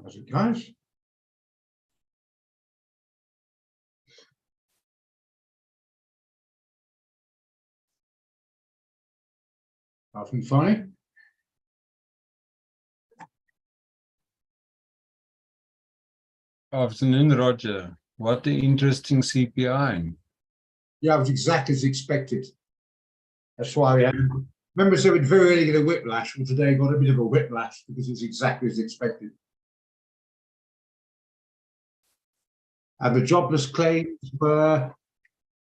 How's it, guys? Nothing funny? Afternoon, Roger. What an interesting CPI. Yeah, it was exactly as expected. That's why we had, remember, so we'd very early get a whiplash, and today got a bit of a whiplash because it's exactly as expected. And the jobless claims were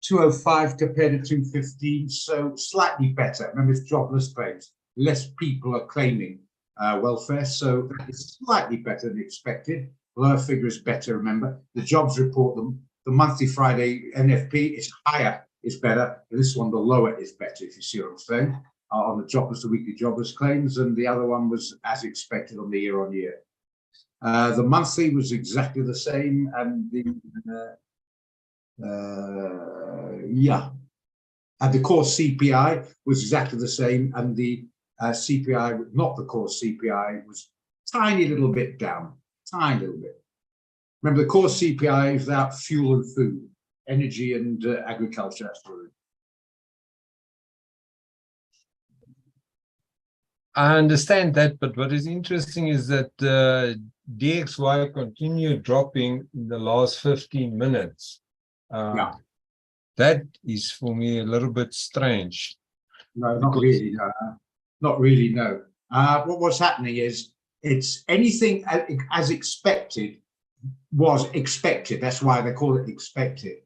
205 compared to 215, so slightly better. Remember, it's jobless claims. Less people are claiming welfare, so that is slightly better than expected. Lower figure is better, remember. The jobs report, the monthly Friday NFP is higher, is better. This one, the lower is better, if you see what I'm saying, on the jobless, the weekly jobless claims, and the other one was as expected on the year-on-year. The monthly was exactly the same, and the core CPI was exactly the same, and the CPI, not the core CPI, was tiny little bit down, tiny little bit. Remember, the core CPI is without fuel and food, energy and agriculture. That's what I understand that, but what is interesting is that DXY continued dropping in the last 15 minutes. That is, for me, a little bit strange. No, not really. No, not really. No. What's happening is it's anything as expected was expected. That's why they call it expected,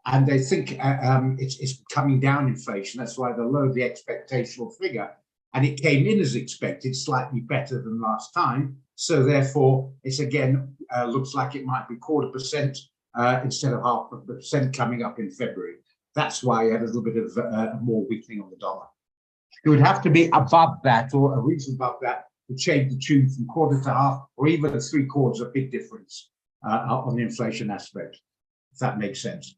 and they think it's coming down inflation. That's why they lowered the expectational figure, and it came in as expected, slightly better than last time. So therefore, it's again looks like it might be 0.25% instead of 0.5% coming up in February. That's why you had a little bit of more weakening on the dollar. It would have to be above that, or a reason above that, to change the tune from quarter to half, or even a 3/4, a big difference on the inflation aspect, if that makes sense.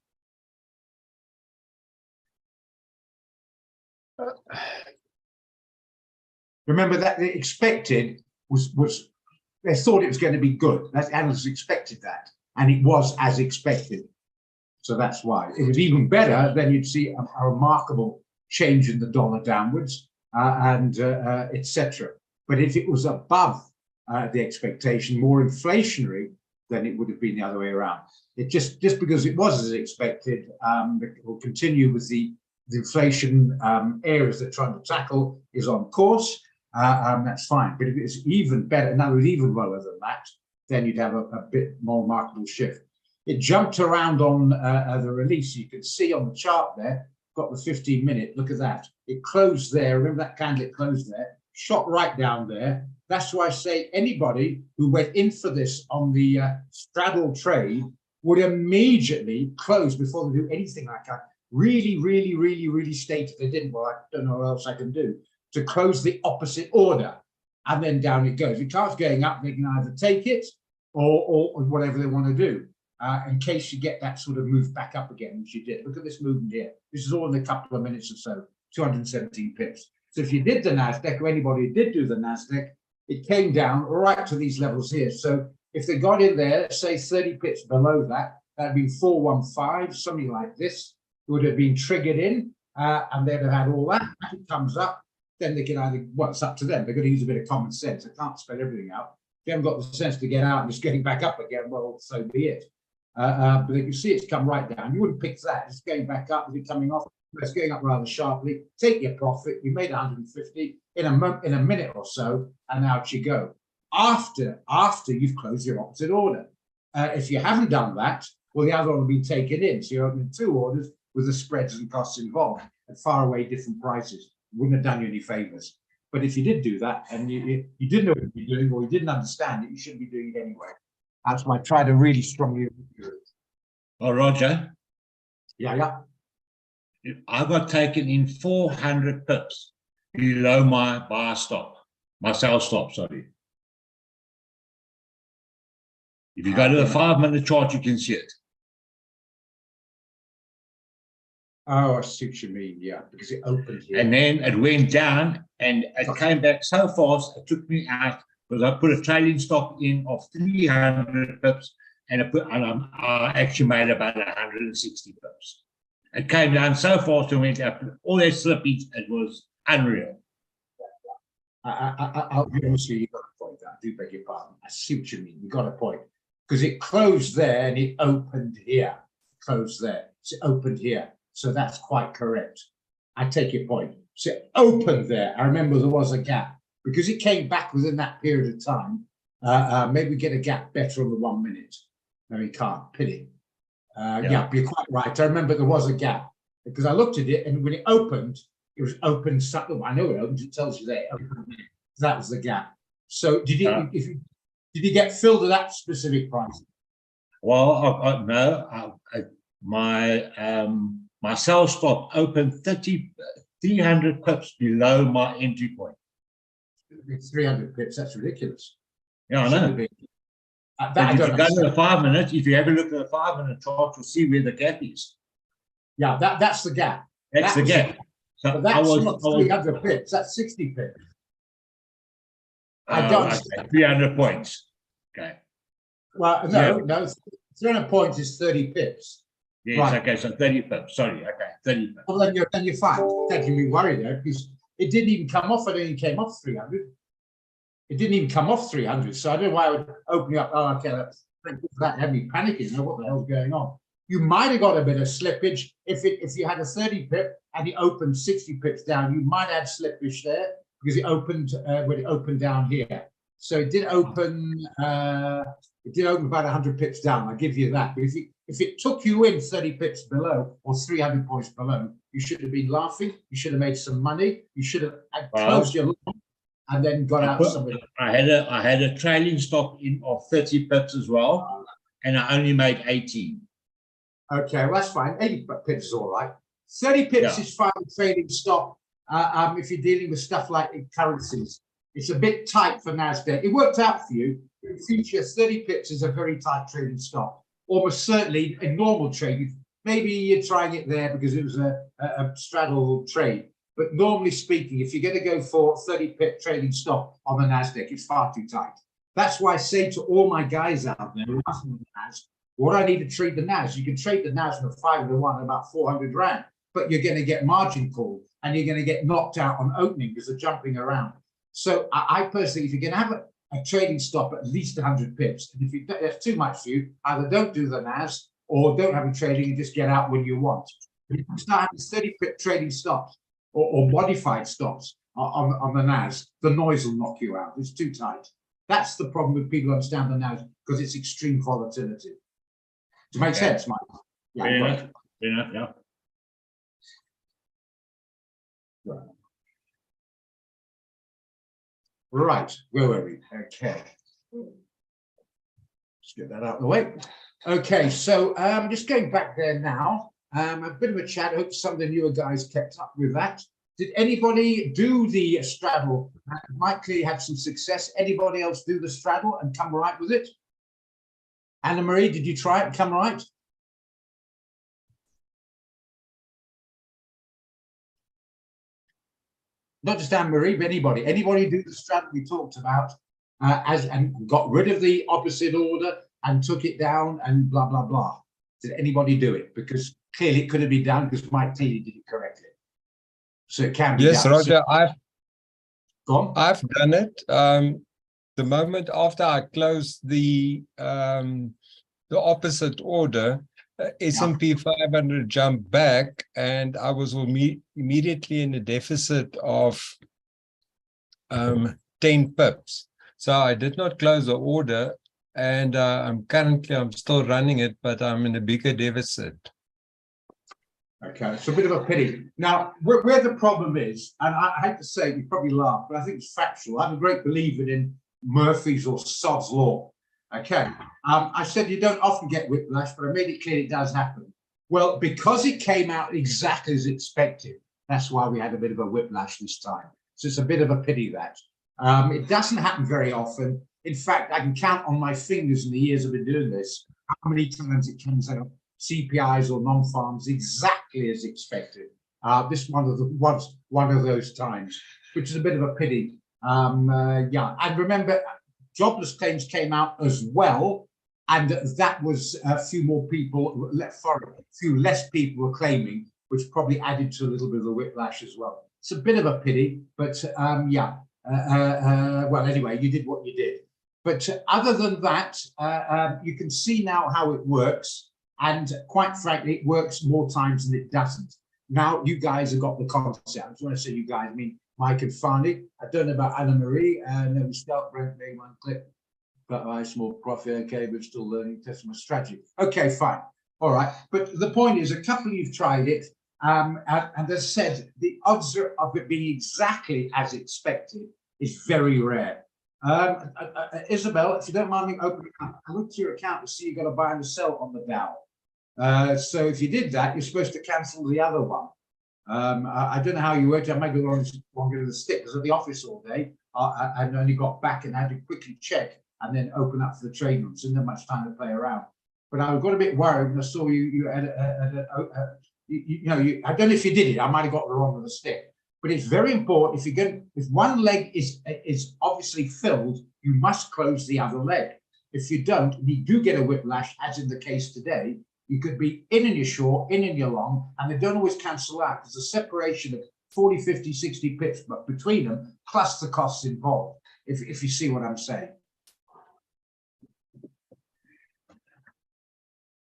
Remember that the expected was they thought it was going to be good. That analysts expected that, and it was as expected. So that's why. If it was even better, then you'd see a remarkable change in the dollar downwards and etc. But if it was above the expectation, more inflationary, then it would have been the other way around. It just because it was as expected, it will continue with the inflation areas they're trying to tackle is on course. That's fine. But if it's even better, in other words, even lower than that, then you'd have a bit more remarkable shift. It jumped around on the release. You can see on the chart there, got the 15-minute. Look at that. It closed there. Remember that candle? It closed there, shot right down there. That's why I say anybody who went in for this on the straddle trade would immediately close before they do anything like that. Really state if they didn't. Well, I don't know what else I can do to close the opposite order, and then down it goes. If it starts going up, they can either take it or whatever they want to do. In case you get that sort of move back up again, which you did. Look at this movement here. This is all in a couple of minutes or so, 217 pips. So if you did the NASDAQ, or anybody who did do the NASDAQ, it came down right to these levels here. So if they got in there, say 30 pips below that, that'd be 415, something like this. It would have been triggered in, and they'd have had all that. If it comes up, then they can either, well, it's up to them. They're going to use a bit of common sense. They can't spell everything out. If you haven't got the sense to get out and just getting back up again, well, so be it. But if you see it's come right down, you wouldn't pick that. It's going back up. Is it coming off? It's going up rather sharply. Take your profit. You made 150 in a minute or so, and out you go. After you've closed your opposite order. If you haven't done that, well, the other one will be taken in. So you're opening two orders with the spreads and costs involved at far away different prices. It wouldn't have done you any favors. But if you did do that and you didn't know what you'd be doing, or you didn't understand it, you shouldn't be doing it anyway. That's why I try to really strongly. Well, Roger. Yeah. I got taken in 400 pips below my buy stop, my sell stop, sorry. If you go to the 5-minute chart, you can see it. Oh, I see what you mean, yeah, because it opened here. And then it went down and it came back so fast, it took me out because I put a trailing stop in of 300 pips, and I actually made about 160 pips. It came down so fast and went up, all that slippage, it was unreal. Obviously, you got a point there. I do beg your pardon. I see what you mean. You got a point. Because it closed there and it opened here. Closed there. So it opened here. So that's quite correct. I take your point. So it opened there. I remember there was a gap. Because it came back within that period of time, maybe get a gap better on the 1 minute. No, you can't. Pity. Yeah, you're quite right. I remember there was a gap. Because I looked at it, and when it opened, it was open. I know it opened. It tells you there. That was the gap. So did you did you get filled at that specific price? Well, no. My sell stop opened 300 pips below my entry point. It's 300 pips. That's ridiculous. Yeah, I know. If you go to the 5 minutes, if you have a look at the 5 minute chart, you'll see where the gap is. Yeah, that's the gap. That's the gap. So but that's not 300 pips. That's 60 pips. I don't. Okay, 300 points. Okay. Well, no. 300 points is 30 pips. Yes. Right. Okay. So 30 pips. Sorry. Okay. 30 pips. Well, then you're fine. Don't you be worried there, because it didn't even come off. I don't even came off 300. It didn't even come off 300. So I don't know why I would open up. Oh, okay. That had me panicking. You know what the hell's going on? You might have got a bit of slippage if you had a 30 pip and it opened 60 pips down. You might add slippage there because it opened when it opened down here. So it did open. It did open about 100 pips down. I'll give you that. But if it took you in 30 pips below or 300 points below, you should have been laughing. You should have made some money. You should have closed your long and then got out somewhere. I had a trailing stop in of 30 pips as well, and I only made 18. Okay, well, that's fine. 80 pips is all right. 30 pips is fine trading stop if you're dealing with stuff like currencies. It's a bit tight for NASDAQ. It worked out for you. In future, 30 pips is a very tight trading stop. Almost certainly in normal trading, maybe you're trying it there because it was a straddle trade. But normally speaking, if you're going to go for 30 pip trading stop on the NASDAQ, it's far too tight. That's why I say to all my guys out there, what I need to trade the NAS, you can trade the NAS with 5 to 1 about 400 rand, but you're going to get margin called and you're going to get knocked out on opening because they're jumping around. So I personally, if you're going to have a trading stop at least 100 pips, and if that's too much for you, either don't do the NAS or don't have a trading and just get out when you want. If you start having 30 pip trading stops or modified stops on the NAS, the noise will knock you out. It's too tight. That's the problem with people who understand the NAS because it's extreme volatility. Does it make sense, Mike? Yeah, fair enough, yeah. Right, where were we? Okay. Let's get that out of the way. Okay, so just going back there now, a bit of a chat. I hope some of the newer guys kept up with that. Did anybody do the straddle? Mike clearly had some success. Anybody else do the straddle and come right with it? Anna Marie, did you try it and come right? Not just Anne Marie, but anybody. Anybody do the straddle we talked about and got rid of the opposite order and took it down and blah, blah, blah. Did anybody do it? Because clearly it could have been done because Mike clearly did it correctly. So it can be yes, done. Roger, So, I've done it. The moment after I closed the opposite order, S&P 500 jumped back, and I was immediately in a deficit of 10 pips. So I did not close the order, and I'm still running it, but I'm in a bigger deficit. okay, it's a bit of a pity. Now, where the problem is, and I hate to say, you probably laugh, but I think it's factual. I'm a great believer in Murphy's or Sod's Law. Okay, I said you don't often get whiplash, but I made it clear it does happen. Well, because it came out exactly as expected, that's why we had a bit of a whiplash this time. So it's a bit of a pity that. It doesn't happen very often. In fact, I can count on my fingers in the years I've been doing this, how many times it comes out, CPIs or non-farms, exactly as expected. This was one of those times, which is a bit of a pity. Yeah, and remember, Jobless claims came out as well, and that was a few more people, a few less people were claiming, which probably added to a little bit of the whiplash as well. It's a bit of a pity, but yeah. Well, anyway, you did what you did. But other than that, you can see now how it works. And quite frankly, it works more times than it doesn't. Now, you guys have got the concept. I just want to say you guys, I mean, Mike and Farney. I don't know about Anna Marie, and then we start Brent Bay one clip. But I small profit, okay, but still learning customer strategy. Okay, fine. All right. But the point is, a couple you've tried it. And as I said, the odds of it being exactly as expected is very rare. Isabel, if you don't mind me opening up, I looked at your account to see you got to buy and sell on the Dow. So if you did that, you're supposed to cancel the other one. I don't know how you worked. I might go longer to the stick. I was at the office all day. I only got back and had to quickly check and then open up for the trade rooms. Didn't have much time to play around. But I got a bit worried when I saw you had I don't know if you did it. I might have got the wrong with the stick. But it's very important. If one leg is obviously filled, you must close the other leg. If you don't, you do get a whiplash, as in the case today. You could be in your short, in your long, and they don't always cancel out. There's a separation of 40, 50, 60 pips but between them, plus the costs involved, if you see what I'm saying.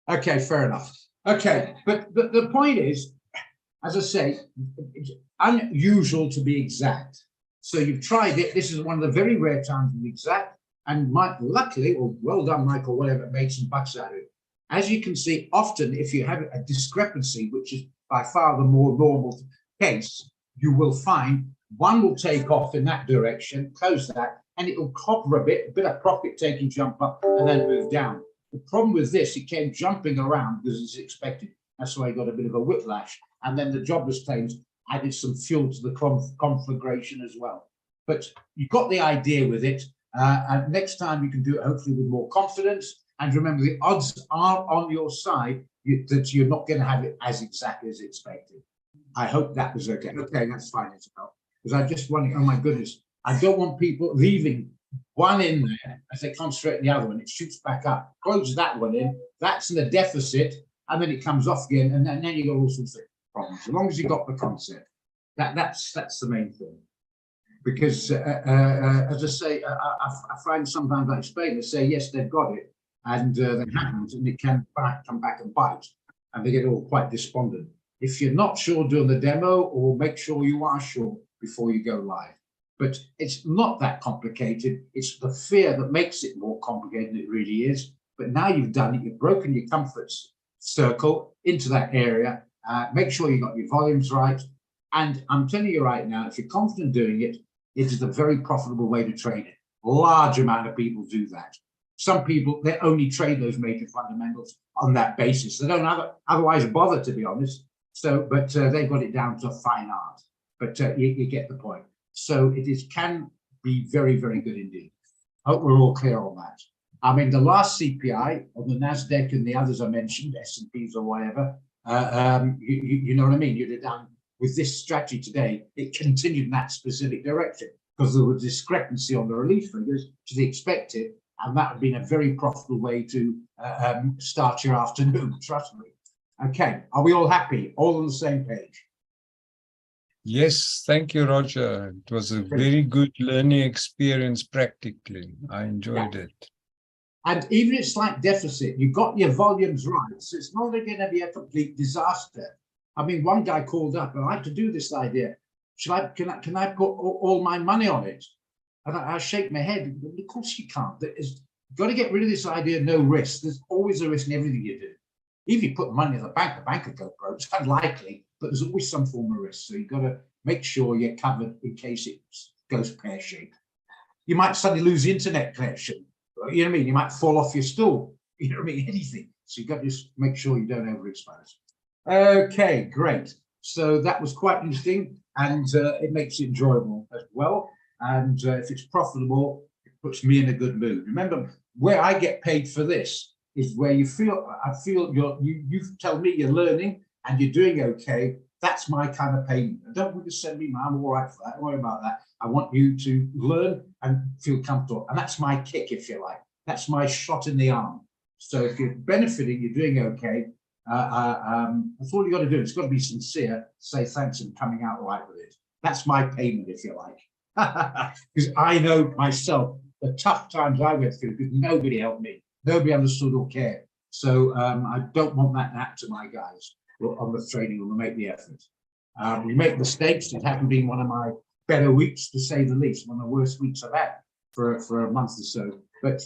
Okay, fair enough. Okay, but the point is, as I say, it's unusual to be exact. So you've tried it. This is one of the very rare times to be exact. And Mike, luckily, or well done, Michael, whatever, made some bucks out of it. As you can see, often if you have a discrepancy, which is by far the more normal case, you will find one will take off in that direction, close that, and it will copper a bit of profit taking jump up and then move down. The problem with this, it came jumping around because it's expected. That's why I got a bit of a whiplash. And then the jobless claims added some fuel to the conflagration as well. But you got the idea with it. And next time you can do it hopefully with more confidence. And remember, the odds are on your side that you're not going to have it as exactly as expected. I hope that was okay. Okay, that's fine, Isabel. Because I just want, oh my goodness, I don't want people leaving one in there as they concentrate on the other one. It shoots back up, close that one in, that's in a deficit, and then it comes off again, and then you got all sorts of problems. As long as you got the concept, that's the main thing. Because as I say, I find sometimes I explain, they say yes, they've got it, and they haven't, and it can come back and bite, and they get all quite despondent. If you're not sure during the demo, or make sure you are sure before you go live. But it's not that complicated. It's the fear that makes it more complicated than it really is. But now you've done it, you've broken your comfort circle into that area. Make sure you got your volumes right. And I'm telling you right now, if you're confident doing it, it is a very profitable way to trade it. Large amount of people do that. Some people, they only trade those major fundamentals on that basis. They don't otherwise bother, to be honest. So, but they've got it down to a fine art. But you get the point. So it can be very, very good indeed. I hope we're all clear on that. I mean, the last CPI on the NASDAQ and the others I mentioned, S&Ps or whatever, you know what I mean? You'd have done with this strategy today, it continued in that specific direction because there was discrepancy on the release figures to the expected, and that would have been a very profitable way to start your afternoon, trust me. Okay, are we all happy? All on the same page? Yes, thank you, Roger. It was a very good learning experience practically. I enjoyed it. And even it's like deficit, you got your volumes right, so it's not going to be a complete disaster. I mean, one guy called up, and I like to do this idea. Can I put all my money on it? And I shake my head. Of course you can't. You've got to get rid of this idea of no risk. There's always a risk in everything you do. If you put money in the bank will go broke. It's unlikely, but there's always some form of risk. So you've got to make sure you're covered in case it goes pear-shaped. You might suddenly lose the internet connection. You know what I mean? You might fall off your stool. You know what I mean? Anything. So you've got to just make sure you don't overexpose. Okay, great. So that was quite interesting, and it makes it enjoyable as well. And if it's profitable, it puts me in a good mood. Remember, where I get paid for this is where I feel you tell me you're learning and you're doing okay. That's my kind of payment. I don't want you to send me, I'm all right for that. Don't worry about that. I want you to learn and feel comfortable. And that's my kick, if you like. That's my shot in the arm. So if you're benefiting, you're doing okay. That's all you got to do. It's got to be sincere, say thanks and coming out right with it. That's my payment, if you like. Because I know myself, the tough times I went through, because nobody helped me. Nobody understood or cared. So I don't want that to happen to my guys on the training or to make the effort. We make mistakes. It hasn't been one of my better weeks, to say the least, one of the worst weeks I've had for a month or so. But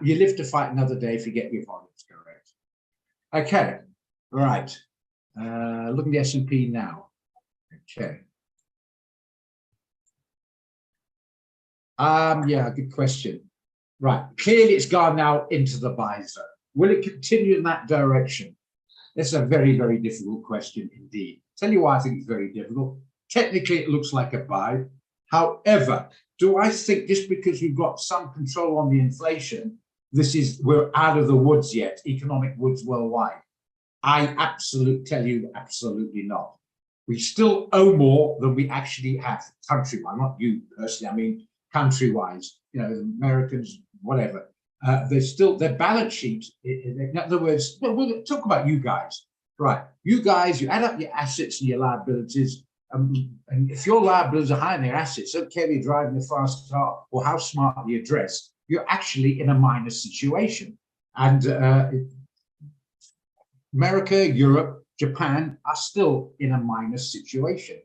you live to fight another day if you get your volumes correct. Okay, all right. Looking at the S&P now. Okay. Yeah, good question. Right, clearly it's gone now into the buy zone. Will it continue in that direction? It's a very, very difficult question indeed. Tell you why I think it's very difficult. Technically, it looks like a buy. However, do I think just because we've got some control on the inflation, we're out of the woods yet, economic woods worldwide? I tell you, absolutely not. We still owe more than we actually have country-wise, not you personally, I mean country-wise, you know, Americans, whatever. There's still their balance sheet. In other words, we'll talk about you guys, right? You guys, you add up your assets and your liabilities, and if your liabilities are higher than your assets, don't care if you're driving a fast car or how smart you're dressed, you're actually in a minus situation. And America, Europe, Japan are still in a minus situation.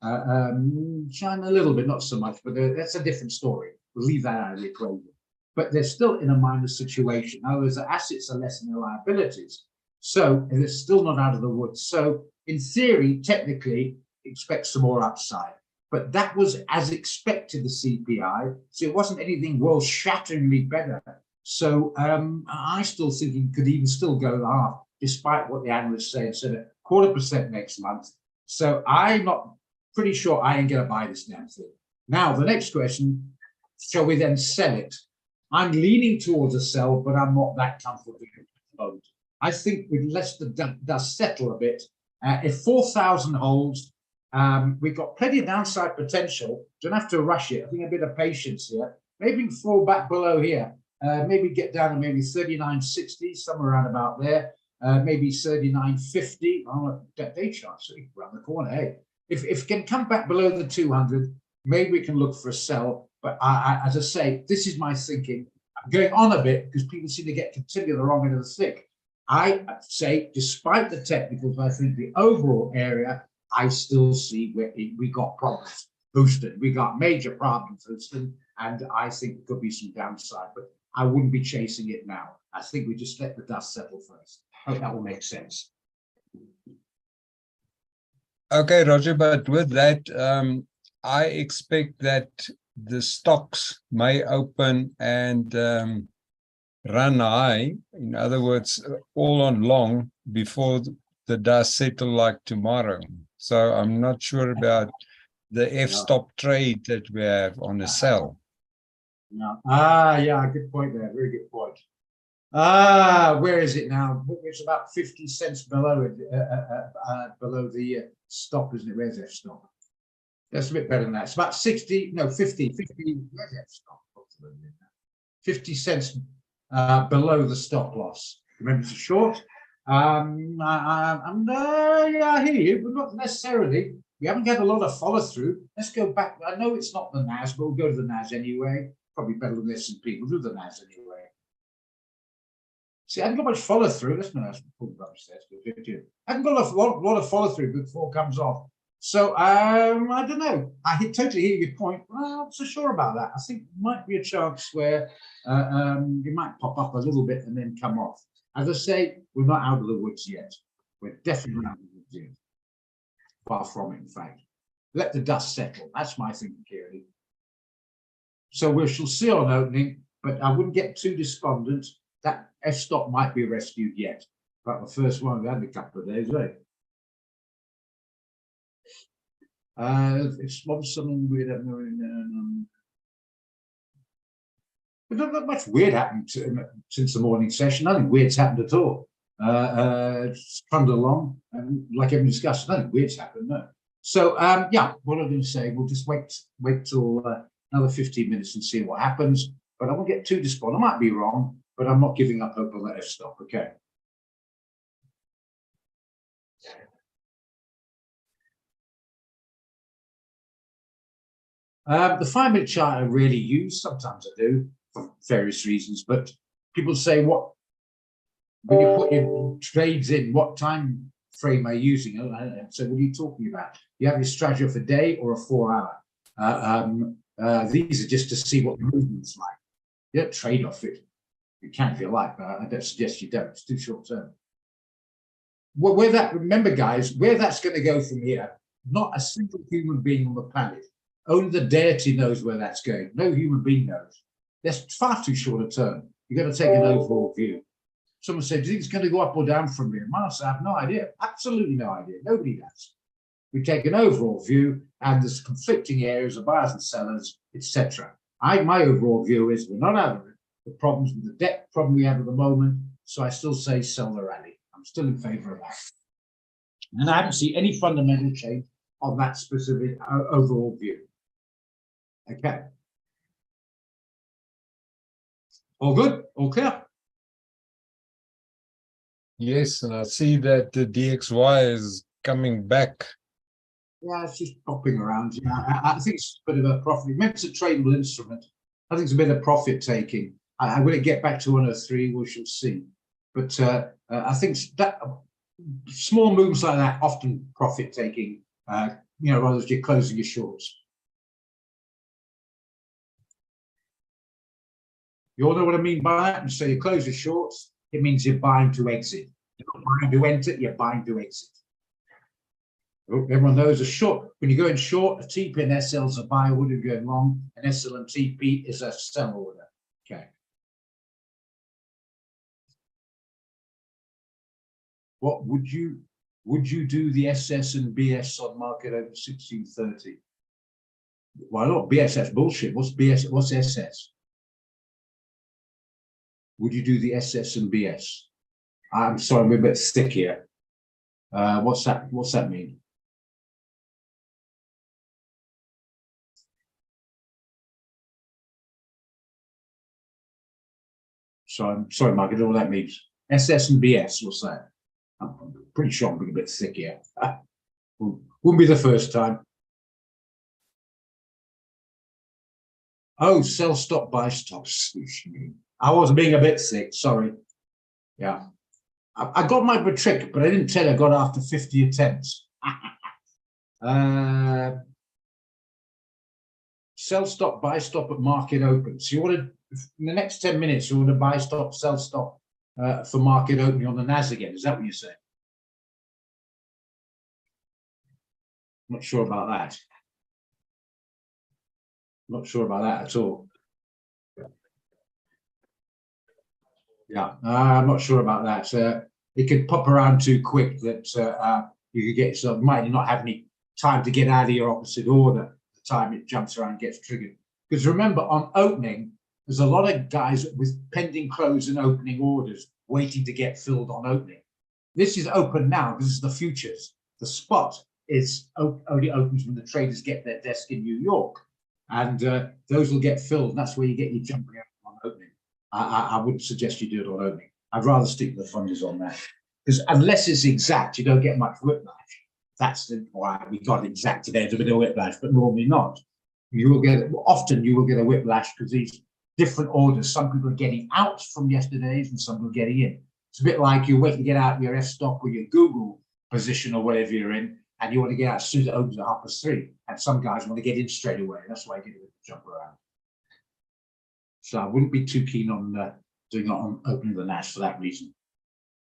China a little bit, not so much, but that's a different story. We'll leave that out of the equation. But they're still in a minus situation. In other words, the assets are less than the liabilities. So they're still not out of the woods. So in theory, technically, expect some more upside. But that was as expected, the CPI. So it wasn't anything world-shatteringly better. So I still think it could even still go half, despite what the analysts say, instead of 0.25% next month. So I'm not pretty sure I ain't going to buy this damn thing. Now, the next question, shall we then sell it? I'm leaning towards a sell, but I'm not that comfortable with it. I think we'd let the dust settle a bit. If 4,000 holds, we've got plenty of downside potential. Don't have to rush it. I think a bit of patience here. Maybe fall back below here. Maybe get down to maybe 39.60, somewhere around about there. Maybe 39.50 on that day chart, so around the corner. Hey, if it can come back below the 200, maybe we can look for a sell. But as I say, this is my thinking. I'm going on a bit because people seem to get continually the wrong end of the stick. I say, despite the technicals, I think the overall area, I still see where we got problems boosted. We got major problems boosted, and I think there could be some downside. But I wouldn't be chasing it now. I think we just let the dust settle first. Hope that will make sense. Okay, Roger, but with that, I expect that the stocks may open and run high. In other words, all on long before the dust settle like tomorrow. So I'm not sure about the f-stop trade that we have on the sell. No. Yeah, good point there. Very good point. Where is it now? It's about 50 cents below it, below the stop, isn't it? Where's that stop? That's a bit better than that. It's about 50, where's that stop? 50 cents below the stop loss. Remember, it's a short. Yeah, I hear you, but not necessarily. We haven't got a lot of follow through. Let's go back. I know it's not the NAS, but we'll go to the NAS anyway. Probably better than the S&P. We'll do the NAS anyway. See, I haven't got much follow through. Let's not pull upstairs. I haven't got a lot of follow through before it comes off. So I don't know. I totally hear your point. Well, I'm not so sure about that. I think there might be a chance where it might pop up a little bit and then come off. As I say, we're not out of the woods yet. We're definitely out of the woods yet. Far from it, in fact. Let the dust settle. That's my thinking, Kieran. So we shall see on opening, but I wouldn't get too despondent. That f-stop might be rescued yet. But the first one we had in a couple of days, eh? It's something weird. But not much weird happened since the morning session. Nothing weird's happened at all. trundle along, and like everyone discussed, nothing weird's happened, no. So yeah, what I'm going to say, we'll just wait till another 15 minutes and see what happens. But I won't get too despondent. I might be wrong, but I'm not giving up hope on that F-stop. Okay. The 5-minute chart I really use, sometimes I do for various reasons, but people say, what, when you put your trades in, what time frame are you using? So what are you talking about? You have your strategy for a day or a 4-hour. These are just to see what the movement's like. You don't trade off it. You can if you like, but I don't suggest you don't. It's too short term. Well, remember guys, where that's going to go from here, not a single human being on the planet. Only the deity knows where that's going. No human being knows. That's far too short a term. You've got to take an overall view. Someone said, do you think it's going to go up or down from here? I have no idea. Absolutely no idea. Nobody does. We take an overall view, and there's conflicting areas of buyers and sellers, etc. My overall view is we're not out of it. The problems with the debt problem we have at the moment. So I still say sell the rally. I'm still in favor of that. And I haven't seen any fundamental change on that specific overall view. Okay. All good? All clear? Yes, and I see that the DXY is coming back. Yeah, it's just popping around. Yeah, I think it's a bit of a profit. It's a tradable instrument. I think it's a bit of profit taking. Will it get back to 103? We shall see. But I think that small moves like that often profit taking. Rather than you're closing your shorts. You all know what I mean by that? And so you close your shorts, it means you're buying to exit. You're not buying to enter, you're buying to exit. Everyone knows a short, when you go in short, a TP and SL is a buy order, you're going long, and SL and TP is a sell order. Okay. What would you do the SS and BS on market over 1630? Why not? BS, that's bullshit. What's BS? What's SS? Would you do the SS and BS? I'm sorry, I'm a bit thick here. What's that mean? So I'm sorry, Mike, I don't know what that means. SS and BS, what's that? I'm pretty sure I'm being a bit thick here. Wouldn't be the first time. Oh, sell stop, buy stops. I was being a bit thick, sorry. Yeah. I got my trick, but I didn't tell you I got after 50 attempts. Sell stop, buy stop at market open. So you want to, in the next 10 minutes, you want to buy stop, sell stop for market opening on the NAS again. Is that what you're saying? Not sure about that. Not sure about that at all. Yeah, I'm not sure about that. It could pop around too quick that you could get yourself, might not have any time to get out of your opposite order the time it jumps around and gets triggered. Because remember, on opening, there's a lot of guys with pending close and opening orders waiting to get filled on opening. This is open now. This is the futures. The spot is only opens when the traders get their desk in New York, and those will get filled. And that's where you get your jumping out on opening. I wouldn't suggest you do it on opening. I'd rather stick to the funders on that, because unless it's exact, you don't get much whiplash. That's why we got it exact today. It's a bit of whiplash, but normally not. You will get often you will get a whiplash because these different orders. Some people are getting out from yesterday's, and some are getting in. It's a bit like you're waiting to get out your F-stop or your Google position or whatever you're in, and you want to get out as soon as it opens at 3:30. And some guys want to get in straight away. That's why I get a jump around. So I wouldn't be too keen on doing it on opening the NAS for that reason.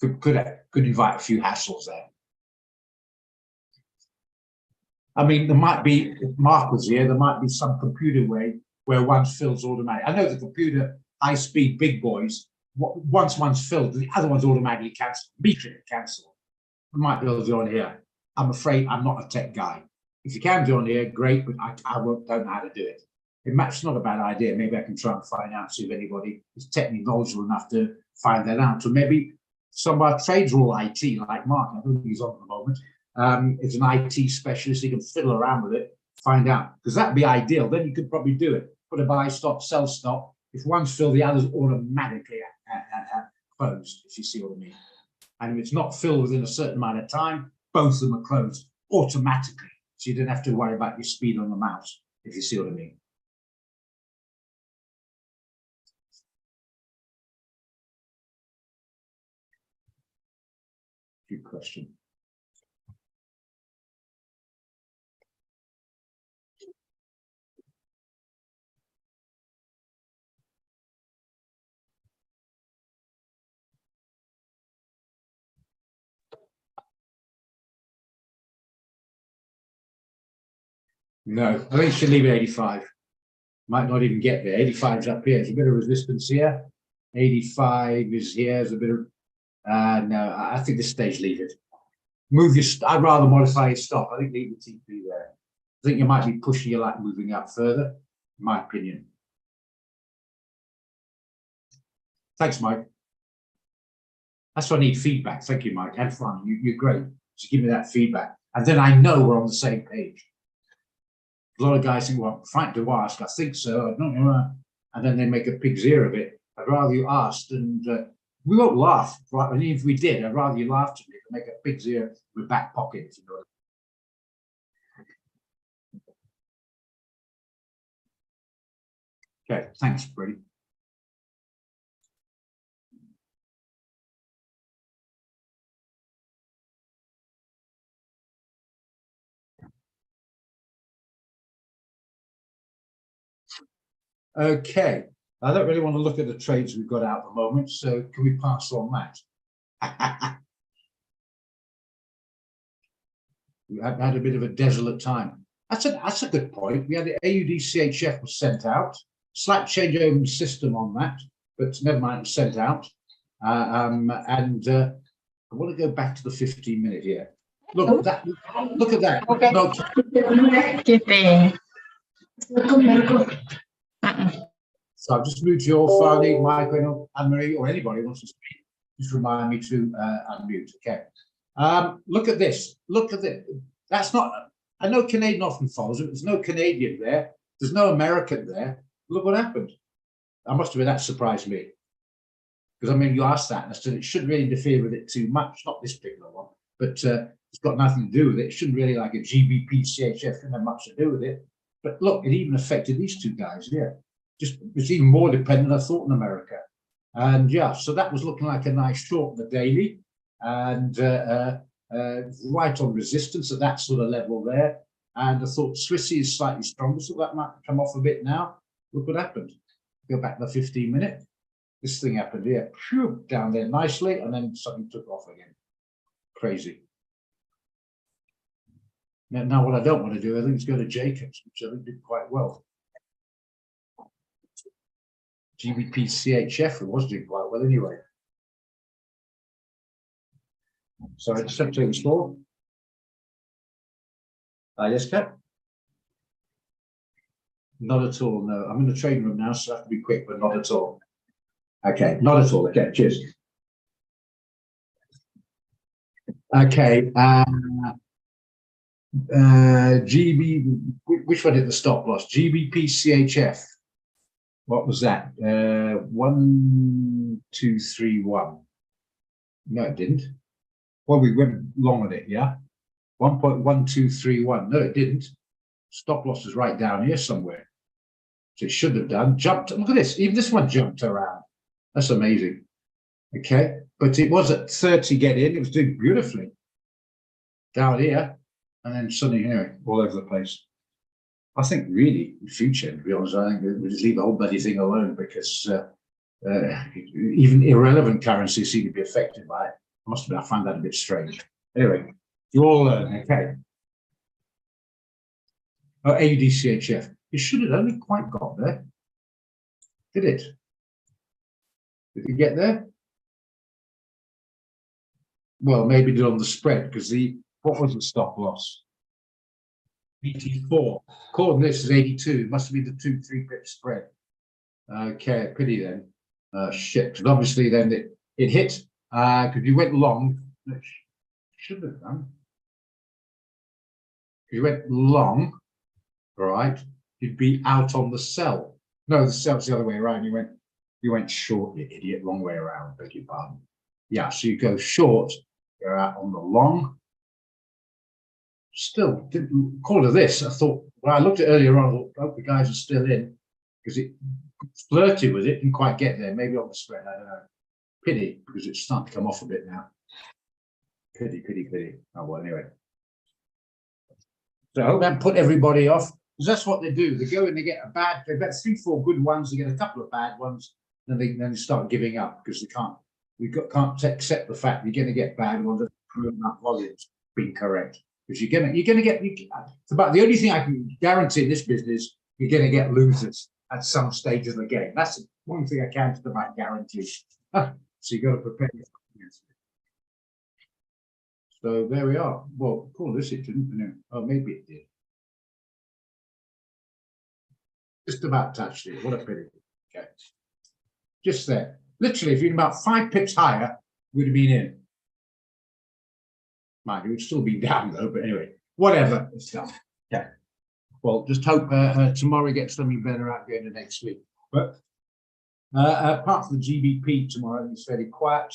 Could invite a few hassles there. I mean, there might be, if Mark was here, there might be some computer way where one fills automatically. I know the computer high-speed big boys, once one's filled, the other one's automatically cancelled. Cancel. I might be able to do on here. I'm afraid I'm not a tech guy. If you can do on here, great, but I don't know how to do it. It's not a bad idea. Maybe I can try and find out, see if anybody is technically knowledgeable enough to find that out. So maybe some of our trades are all IT, like Mark. I don't think he's on at the moment. It's an IT specialist. He can fiddle around with it, find out, because that'd be ideal. Then you could probably do it. Put a buy stop, sell stop. If one's filled, the other's automatically closed, if you see what I mean. And if it's not filled within a certain amount of time, both of them are closed automatically. So you don't have to worry about your speed on the mouse, if you see what I mean. Good question. No, I think you should leave it 85. Might not even get there. 85 is up here. There's a bit of resistance here. 85 is here. There's a bit of no, I think this stage leave it. Move your. I'd rather modify your stop. I think leave the TP there. I think you might be pushing your line moving up further, in my opinion. Thanks, Mike. That's why I need feedback. Thank you, Mike. Have fun. You're great. Just give me that feedback, and then I know we're on the same page. A lot of guys think, well, Frank to ask, I think so, I don't know, and then they make a pig's ear of it. I'd rather you asked, and we won't laugh, right? And even if we did, I'd rather you laughed at me than make a pig's ear with back pocket, if you know what I mean. Okay, thanks, Brady. Okay, I don't really want to look at the trades we've got out at the moment, so can we pass on that? We have had a bit of a desolate time. That's a good point. We had the AUD CHF was sent out, slight change over the system on that, but never mind, it was sent out. I want to go back to the 15-minute here. Look at that. Look at that. Okay. No, so I've just moved your Farley, Mike, Anne-Marie, or anybody who wants to speak. Just remind me to unmute. Okay. Look at this. Look at it. That's not. I know Canadian often follows it. There's no Canadian there. There's no American there. Look what happened. I must admit that surprised me. Because I mean, you asked that, and I said it shouldn't really interfere with it too much. Not this particular one, but it's got nothing to do with it. It shouldn't really, like a GBP CHF, shouldn't have much to do with it. But look, it even affected these two guys here. Just it's even more dependent, I thought, in America. And yeah, so that was looking like a nice short in the daily, and right on resistance at that sort of level there. And I thought Swissy is slightly stronger, so that might come off a bit now. Look what happened. Go back to the 15-minute. This thing happened here, phew, down there nicely, and then suddenly took off again. Crazy. Now, what I don't want to do, I think, is go to Jacobs, which I think did quite well. GBP CHF, it was doing quite well anyway. So I just have to install. Yes, Cap? Not at all, no. I'm in the trading room now, so I have to be quick, but not at all. Okay, not at all. Okay, cheers. Okay, GB, which one did the stop loss? GBP CHF. What was that? 1231. No, it didn't. Well, we went long on it, yeah. 1.1231. No, it didn't. Stop loss is right down here somewhere. So it should have done. Jumped. Look at this. Even this one jumped around. That's amazing. Okay, but it was at 30 get in. It was doing beautifully down here, and then suddenly here, all over the place. I think really, in future, to be honest, I think we just leave the whole bloody thing alone, because even irrelevant currencies seem to be affected by it. I must admit, I find that a bit strange. Anyway, you all learn, okay. Oh, AUD-CHF. It should have only quite got there. Did it? Did it get there? Well, maybe it did on the spread, because what was the stop loss? 84. According to this is 82. It must have been the 2-3 pip spread. Okay, pity then. Shit. Because obviously then it hit because you went long, which should have done. If you went long, right, you'd be out on the sell. No, the sell's the other way around. You went short, you idiot, wrong way around, beg your pardon. Yeah, so you go short, you're out on the long. Still, didn't call it this. I thought, when I looked at it earlier on, I thought, oh, the guys are still in, because it flirted with it, didn't quite get there. Maybe on the spread, I don't know. Pity, because it's starting to come off a bit now. Pity. Oh, well, anyway. So I hope that put everybody off, because that's what they do. They go and they get a bad, they've got 3-4 good ones, they get a couple of bad ones, then they start giving up because they can't accept the fact you're going to get bad ones that prove that volume's been correct. Because you're gonna get, it's about the only thing I can guarantee in this business, you're going to get losers at some stage of the game. That's the one thing I can't about guarantee. So you got to prepare yourself. So there we are. Well, call this it didn't, you know. Oh, maybe it did. Just about touched it. What a pity. Okay. Just there. Literally, if you'd about 5 pips higher, we'd have been in. Mind you, we'd still be down though, but anyway, whatever. It's done. Okay. Well, just hope tomorrow gets something better out going to next week. But apart from the GBP tomorrow, it's very quiet,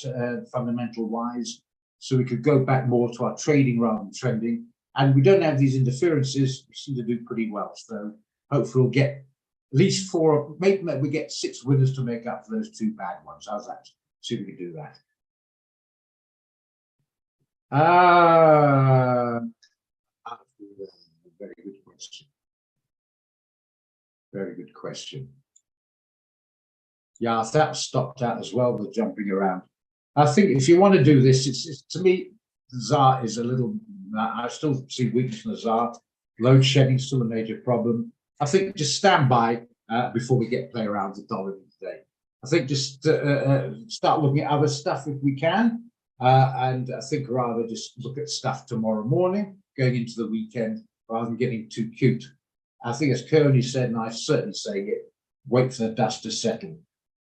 fundamental wise. So we could go back more to our trading rather than trending. And we don't have these interferences. We seem to do pretty well. So hopefully we'll get at least 4, maybe we get 6 winners to make up for those 2 bad ones. How's that? See if we can do that. Very good question. Very good question. Yeah, that stopped out as well, the jumping around. I think if you want to do this, it's to me, the ZAR is a little, I still see weakness in the ZAR. Load shedding is still a major problem. I think just stand by before we play around the dollar today. I think just start looking at other stuff if we can. And I think rather just look at stuff tomorrow morning, going into the weekend, rather than getting too cute. I think as Kearney said, and I certainly say it, wait for the dust to settle.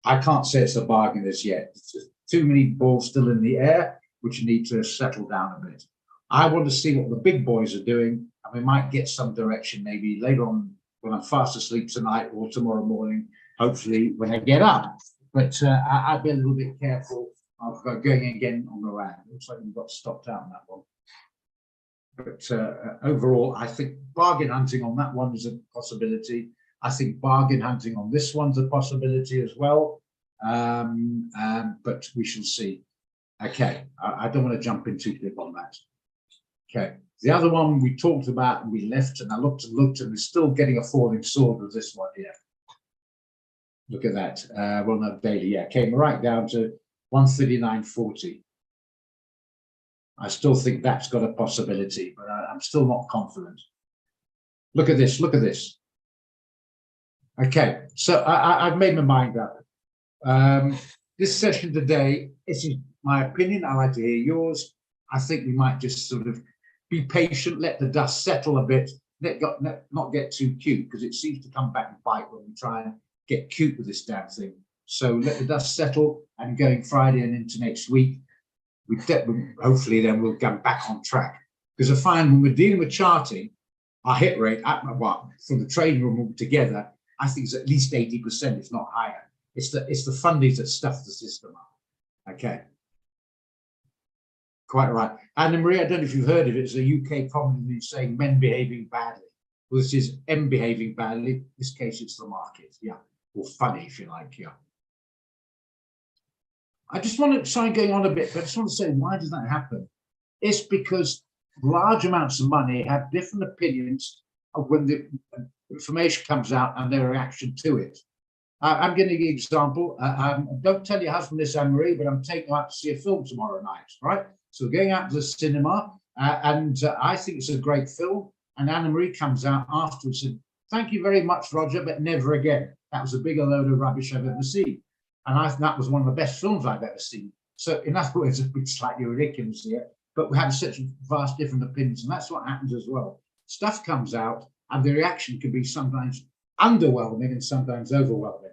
I can't say it's a bargain as yet. It's just too many balls still in the air, which need to settle down a bit. I want to see what the big boys are doing, and we might get some direction maybe later on when I'm fast asleep tonight or tomorrow morning, hopefully when I get up. But I'd be a little bit careful of going again on the round. Looks like we've got stopped out on that one. But overall, I think bargain hunting on that one is a possibility. I think bargain hunting on this one's a possibility as well. But we shall see. Okay, I don't want to jump in too deep on that. Okay, the other one we talked about and we left, and I looked and we're still getting a falling sword with this one here. Look at that. Well, no, daily, yeah, came right down to 139.40. I still think that's got a possibility, but I'm still not confident. Look at this, look at this. Okay, so I've made my mind up. This session today, this is my opinion. I'd like to hear yours. I think we might just sort of be patient, let the dust settle a bit, not get too cute, because it seems to come back and bite when we try and get cute with this damn thing. So let the dust settle, and going Friday and into next week, hopefully then we'll get back on track. Because I find when we're dealing with charting, our hit rate, from the trading room together, I think it's at least 80%, if not higher. It's the fundies that stuff the system up. Okay. Quite right. Anna Marie, I don't know if you've heard of it, it's a UK commonly saying men behaving badly. Well, this is M behaving badly. In this case, it's the market. Yeah. Or funny, if you like. Yeah. I just want to try going on a bit, but I just want to say, why does that happen? It's because large amounts of money have different opinions of when the information comes out and their reaction to it. I'm giving you an example. Don't tell your husband this, Anne-Marie, but I'm taking you out to see a film tomorrow night, right? So we're going out to the cinema, and I think it's a great film. And Anne-Marie comes out afterwards and said, "Thank you very much, Roger, but never again. That was a bigger load of rubbish I've ever seen." And I think that was one of the best films I've ever seen. So in other words, it's slightly ridiculous here, but we have such vast different opinions, and that's what happens as well. Stuff comes out, and the reaction can be sometimes underwhelming and sometimes overwhelming.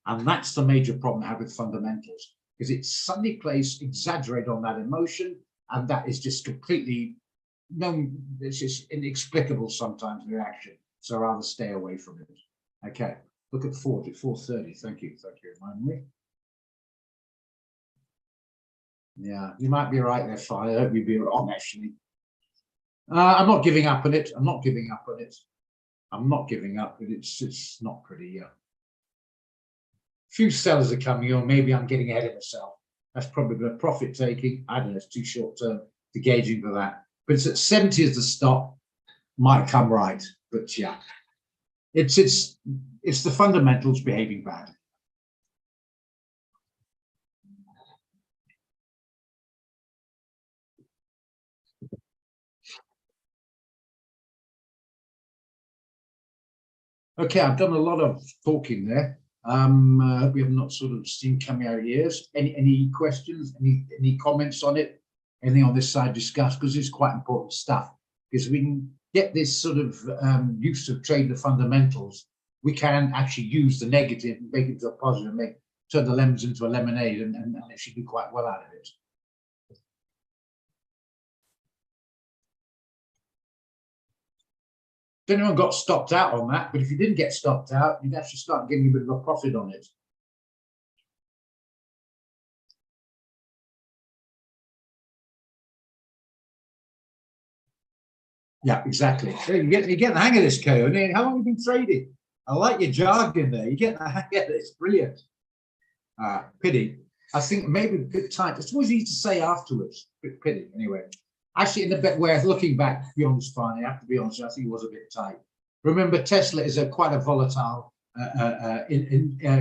And that's the major problem I have with fundamentals. because it suddenly plays exaggerate on that emotion, and that is just completely it's just inexplicable sometimes the reaction. So rather stay away from it. Okay, look at 4:30. Thank you, remind me. Yeah, you might be right there, Fi. I hope you'd be wrong, actually. I'm not giving up on it. I'm not giving up, but it's not pretty. Yeah. Few sellers are coming on. Maybe I'm getting ahead of myself. That's probably the profit taking. I don't know. It's too short term to gauging for that. But it's at 70 as the stop. Might come right, but yeah, it's the fundamentals behaving bad. Okay, I've done a lot of talking there. We have not sort of seen coming out ears. Any questions? Any comments on it? Anything on this side discussed? Because it's quite important stuff. Because we can get this sort of use of trade the fundamentals, we can actually use the negative and make it into a positive, turn the lemons into a lemonade, and actually do quite well out of it. Anyone got stopped out on that, but if you didn't get stopped out, you'd actually start getting a bit of a profit on it. Yeah, exactly. You get the hang of this, Ko. How long have you been trading? I like your jargon there. You get the hang of it. It's brilliant. Pity. I think maybe a bit tight. It's always easy to say afterwards. Bit pity, anyway. Actually, in the bit where looking back, to be honest, fine. I have to be honest. I think it was a bit tight. Remember, Tesla is quite a volatile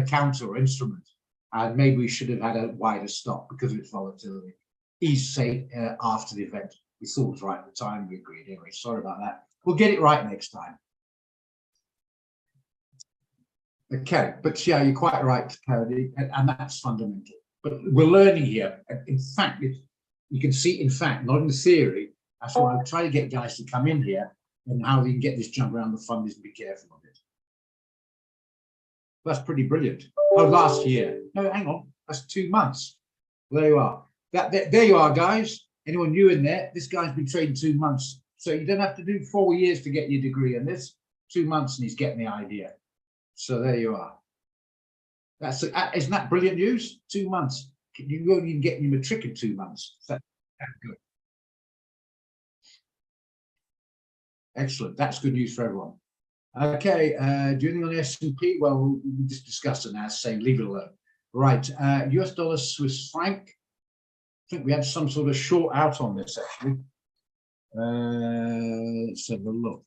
counter or instrument, and maybe we should have had a wider stop because of its volatility. Easy to say after the event. We thought it was right at the time. We agreed anyway. Sorry about that. We'll get it right next time. Okay, but yeah, you're quite right, Cody, and that's fundamental. But we're learning here. In fact, you can see, in fact, not in the theory. That's why I try to get guys to come in here and how they can get this jump around the fund is to be careful of it. That's pretty brilliant. Oh, last year. No, hang on. That's 2 months. There you are. There you are, guys. Anyone new in there? This guy's been trading 2 months. So you don't have to do 4 years to get your degree in this. 2 months and he's getting the idea. So there you are. Isn't that brilliant news? 2 months. You won't even get your matric in 2 months. That's good. Excellent. That's good news for everyone. Okay. Do you anything on the S&P? Well, we just discussed it now, saying leave it alone. Right. US dollar, Swiss franc. I think we had some sort of short out on this, actually. Let's have a look.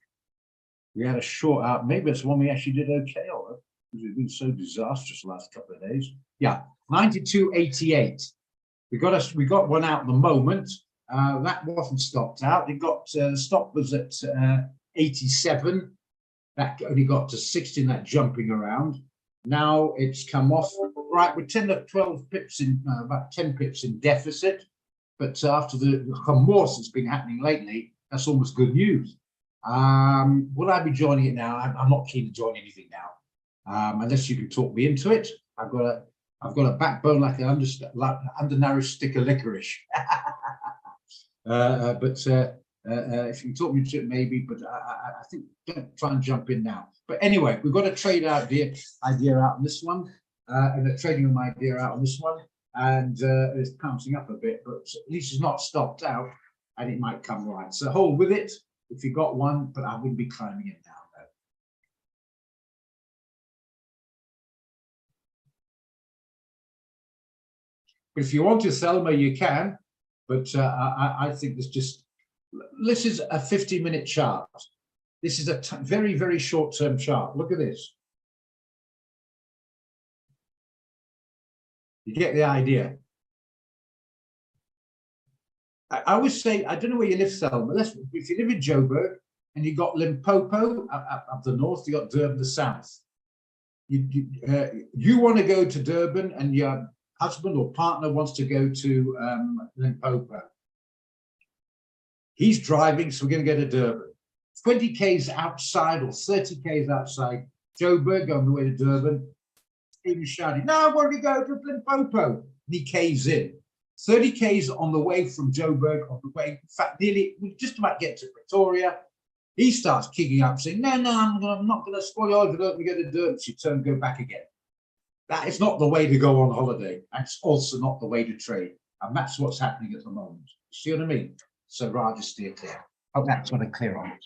We had a short out. Maybe it's one we actually did okay on it because it's been so disastrous the last couple of days. Yeah, 92.88. We got one out at the moment. That wasn't stopped out. It got stop was at 87. That only got to 60. That jumping around. Now it's come off. Right, we're 10 to 12 pips in, about 10 pips in deficit. But after the remorse that's been happening lately, that's almost good news. Will I be joining it now? I'm not keen to join anything now, unless you can talk me into it. I've got a backbone like an undernourished stick of licorice. But if you can talk me into it, maybe. But I think don't try and jump in now. But anyway, we've got a trade idea out on this one, and a trading idea out on this one, and it's bouncing up a bit, but at least it's not stopped out, and it might come right. So hold with it if you got one, but I wouldn't be climbing it down though. But if you want to sell them, you can. But I think this is a 50-minute chart. This is a very, very short-term chart. Look at this. You get the idea. I always say, I don't know where you live, Selma. If you live in Joburg and you got Limpopo up the north, you got Durban the south. You want to go to Durban, and your husband or partner wants to go to Limpopo. He's driving, so we're going to go to Durban. 20 k's outside or 30 k's outside Joburg on the way to Durban. Even shouting, "No, I want to go to Limpopo." and he caves in. 30 Ks on the way from Joburg, on the way, in fact, nearly, we just about get to Pretoria. He starts kicking up, saying, no, I'm not going to spoil your holiday, we're going to do it. She turned, go back again. That is not the way to go on holiday. And it's also not the way to trade. And that's what's happening at the moment. See what I mean? So rather steer clear. Hope that's got a clear on it.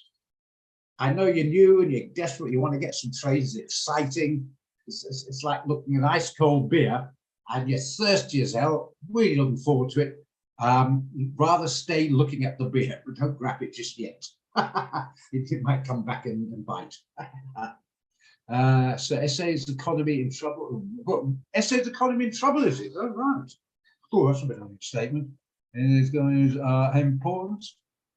I know you're new and you're desperate, you want to get some trades, it's exciting. It's like looking at ice cold beer and you're thirsty as hell, really looking forward to it. Rather stay looking at the beer, but don't grab it just yet. it might come back and bite. So SA's economy in trouble. SA's economy in trouble, is it? Oh, right. Oh, that's a bit of a statement. And it's going important.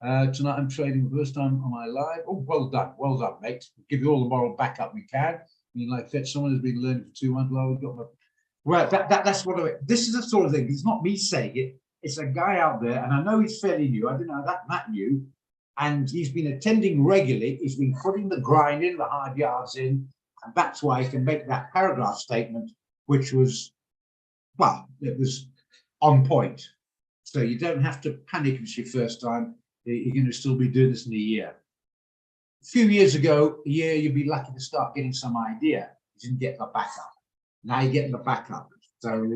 Tonight I'm trading the first time on my live. Oh, well done, mate. We'll give you all the moral backup we can. I mean, like that, someone has been learning for 2 months. Well, that's what this is the sort of thing. It's not me saying it. It's a guy out there, and I know he's fairly new. I don't know that new, and he's been attending regularly. He's been putting the grind in, the hard yards in, and that's why he can make that paragraph statement, which was, well, it was on point. So you don't have to panic if it's your first time. You're going to still be doing this in a year. A few years ago, a year, you'd be lucky to start getting some idea. You didn't get the backup. Now you're getting the backup. So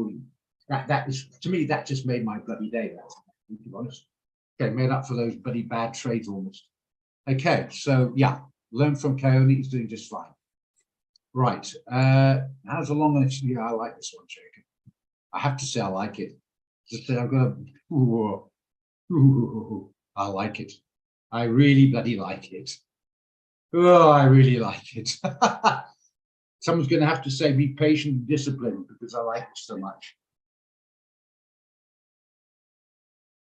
that is, to me, that just made my bloody day. To be honest. Okay, made up for those bloody bad trades almost. Okay, so yeah, learn from Coyote. He's doing just fine. Right. How's the long one? Yeah, I like this one, Jacob. I have to say I like it. Just I've got I like it. I really bloody like it. Oh, I really like it. Someone's going to have to say be patient and disciplined because I like it so much.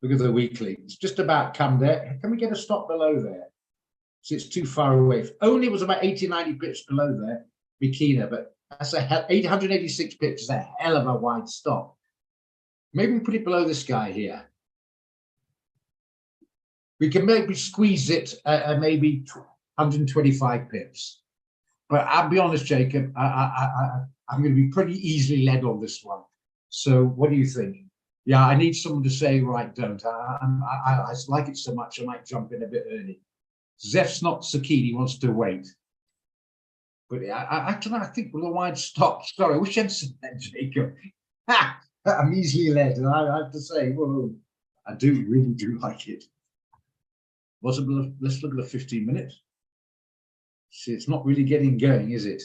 Look at the weekly. It's just about come there. Can we get a stop below there? So it's too far away. If only it was about 80, 90 pips below there, be keener, but that's a hell, 886 pips is a hell of a wide stop. Maybe we put it below this guy here. We can maybe squeeze it at maybe 125 pips. But I'll be honest, Jacob, I'm going to be pretty easily led on this one. So what do you think? Yeah, I need someone to say, right, don't. I like it so much, I might jump in a bit early. Zeph's not so keen, he wants to wait. But I don't know, I think with a wide stop, sorry, which answer that, Jacob? Ha! I'm easily led, and I have to say, well, I really do like it. Let's look at the 15 minutes. See, it's not really getting going, is it?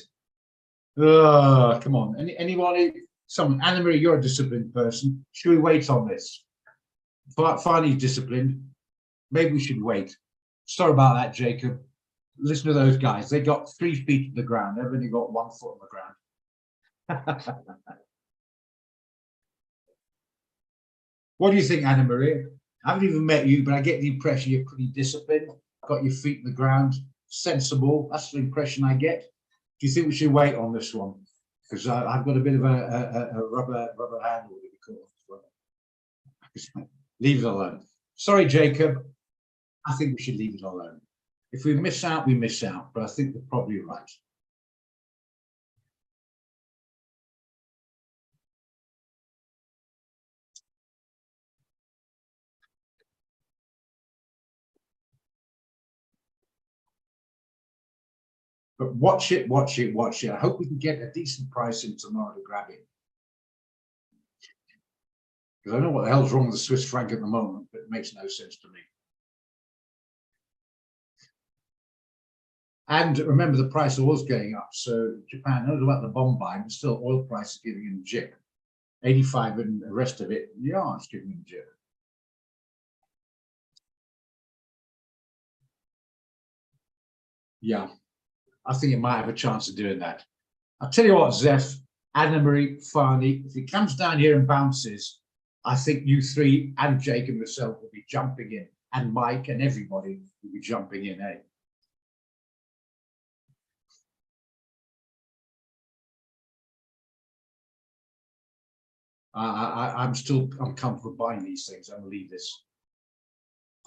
Come on. Anyone? Someone, Anna Marie, you're a disciplined person. Should we wait on this? Finally disciplined. Maybe we should wait. Sorry about that, Jacob. Listen to those guys. They got 3 feet to the ground. They've only got 1 foot on the ground. What do you think, Anna Maria? I haven't even met you, but I get the impression you're pretty disciplined, got your feet in the ground, sensible. That's the impression I get. Do you think we should wait on this one? Because I've got a bit of a rubber handle, what do you call it? Leave it alone. Sorry, Jacob. I think we should leave it alone. If we miss out, we miss out, but I think they're probably right. But watch it, watch it, watch it. I hope we can get a decent price in tomorrow to grab it. Because I know what the hell's wrong with the Swiss franc at the moment, but it makes no sense to me. And remember, the price of oil's going up. So Japan knows about the bomb buying, but still oil price is giving him a jip. 85 and the rest of it, yeah, it's giving him a jip. Yeah. I think it might have a chance of doing that. I'll tell you what, Zeph, Anna Marie, Farney, if he comes down here and bounces, I think you three and Jake and myself will be jumping in, and Mike and everybody will be jumping in, eh? I'm still uncomfortable buying these things. I'm going to leave this.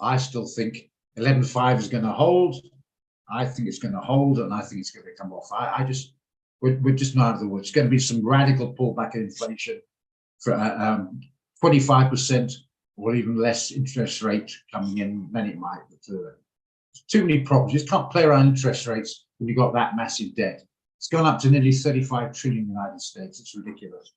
I still think 11.5 is going to hold. I think it's going to hold, and I think it's going to come off. We're just not out of the woods. It's going to be some radical pullback in inflation. for 25% or even less interest rate coming in, then it might. But, too many problems. You just can't play around interest rates when you've got that massive debt. It's gone up to nearly 35 trillion in the United States. It's ridiculous.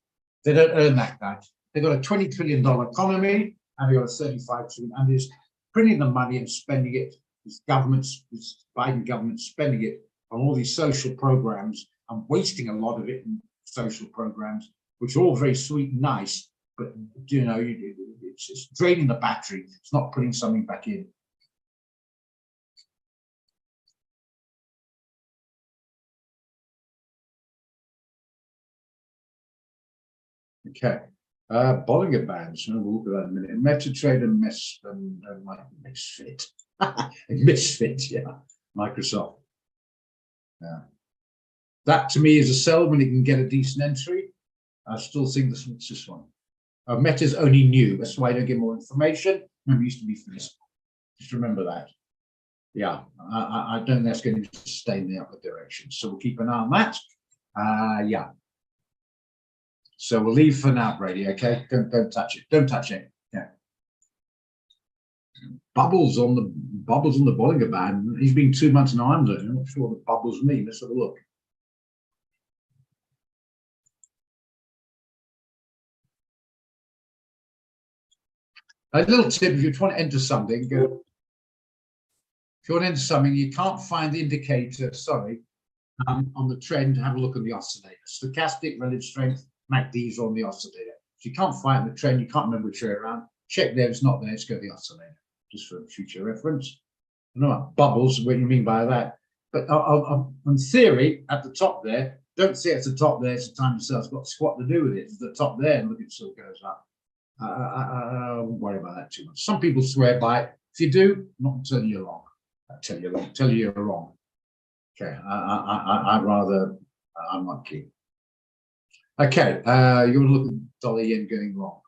They don't earn that back. They've got a $20 trillion economy and they've got a 35 trillion, and they're printing the money and spending it. This Biden government spending it on all these social programs and wasting a lot of it in social programs, which are all very sweet and nice, but you know, it's draining the battery. It's not putting something back in. Okay, Bollinger Bands. We'll look at that in a minute. MetaTrader and Misfit. Misfit, yeah. Microsoft. Yeah. That to me is a sell when you can get a decent entry. I still think this one. Meta's only new. That's why I don't get more information. Remember, it used to be for this. Just remember that. Yeah, I don't think that's going to stay in the upper direction. So we'll keep an eye on that. Yeah. So we'll leave for now, Brady. Okay, don't touch it. Don't touch it. Yeah. Bubbles on the Bollinger Band. He's been 2 months now under. I'm not sure what the bubbles mean. Let's have a look. A little tip: if you want to enter something, if you want to enter something, you can't find the indicator. Sorry, on the trend. Have a look at the oscillator. Stochastic, relative strength. MACD's on the oscillator. If you can't find the trend, you can't remember which way around, check there. If it's not there, let's go to the oscillator, just for future reference. I don't know what bubbles, what you mean by that. But in theory, at the top there, don't say it's the top there, it's the time to sell. It's got squat to do with it. It's the top there, and look, it still goes up. I won't worry about that too much. Some people swear by it. If you do, I'm not telling you wrong. I tell you you're wrong. Okay, I'd rather, I'm not keen. Okay, you're going to look at dollar yen going wrong.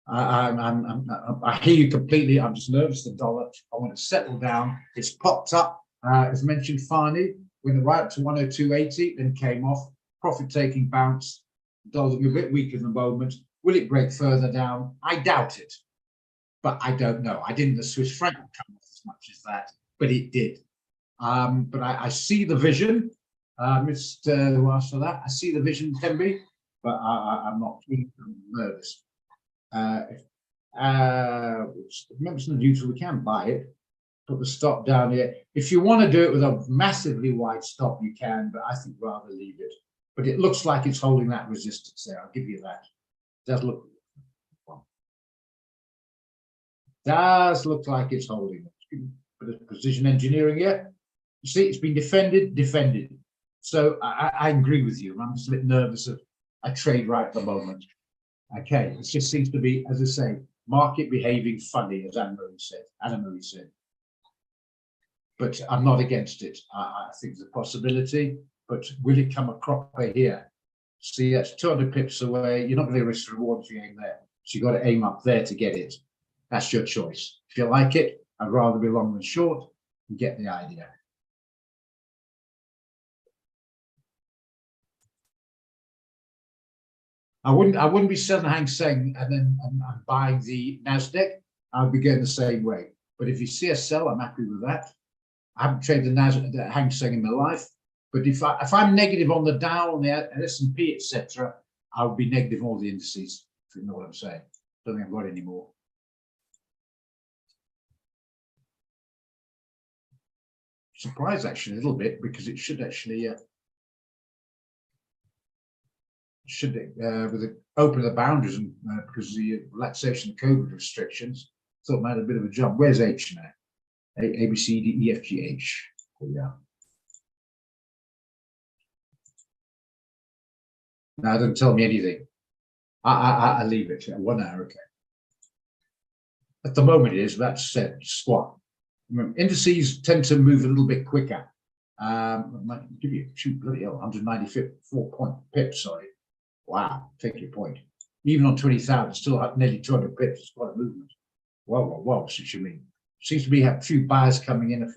I hear you completely. I'm just nervous. The dollar. I want to settle down. It's popped up, as mentioned. Finally, went right up to 102.80, then came off. Profit-taking bounce. The dollar looking a bit weak at the moment. Will it break further down? I doubt it, but I don't know. I didn't. The Swiss franc come off as much as that, but it did. But I see the vision. Mr. Who asked for that? I see the vision, Tembi, but I'm not keen. I'm nervous. Remember, it's not neutral. We can buy it. Put the stop down here. If you want to do it with a massively wide stop, you can, but I think rather leave it. But it looks like it's holding that resistance there. I'll give you that. Does look. Does look like it's holding it. Bit of precision engineering here. You see, it's been defended. So I agree with you. I'm just a bit nervous of a trade right at the moment. Okay, it just seems to be, as I say, market behaving funny, as Anna-Marie said. But I'm not against it. I think there's a possibility, but will it come a cropper here? See, that's 200 pips away. You're not going to risk reward if you aim there. So you've got to aim up there to get it. That's your choice. If you like it, I'd rather be long than short. You get the idea. I wouldn't be selling Hang Seng and then I'm buying the Nasdaq. I would be going the same way. But if you see a sell, I'm happy with that. I haven't traded the Nasdaq, the Hang Seng in my life. But if I'm negative on the Dow, on the S&P, etc., I would be negative on all the indices. If you know what I'm saying. Don't think I've got any more. Surprised actually a little bit because it should actually. With the open of the boundaries and because of the relaxation of COVID restrictions, thought I had a bit of a jump. Where's H now? A, B, C, D, E, F, G, H. There we are. Now, don't tell me anything. I leave it at 1 hour. Okay. At the moment, it is. That said, squat. Indices tend to move a little bit quicker. I might give you bloody hell, 194 pips. Sorry. Wow, take your point. Even on 20,000, still at nearly 200 pips. It's quite a movement. Well, since you mean. Seems to be a few buyers coming in,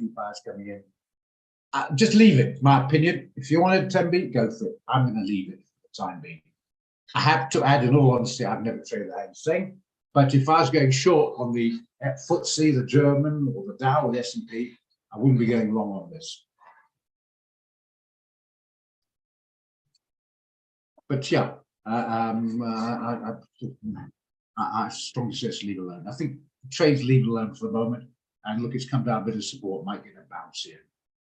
Just leave it, my opinion. If you want it, Tembi, go for it. I'm going to leave it for the time being. I have to add, in all honesty, I've never traded the Hang Seng, but if I was going short on the FTSE, the German, or the Dow, or the S&P, I wouldn't be going long on this. But yeah, I strongly suggest leave alone. I think trades leave alone for the moment, and look, it's come down a bit of support, might get a bounce here.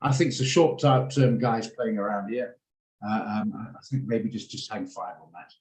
I think it's a short-term guys playing around here. I think maybe just hang fire on that.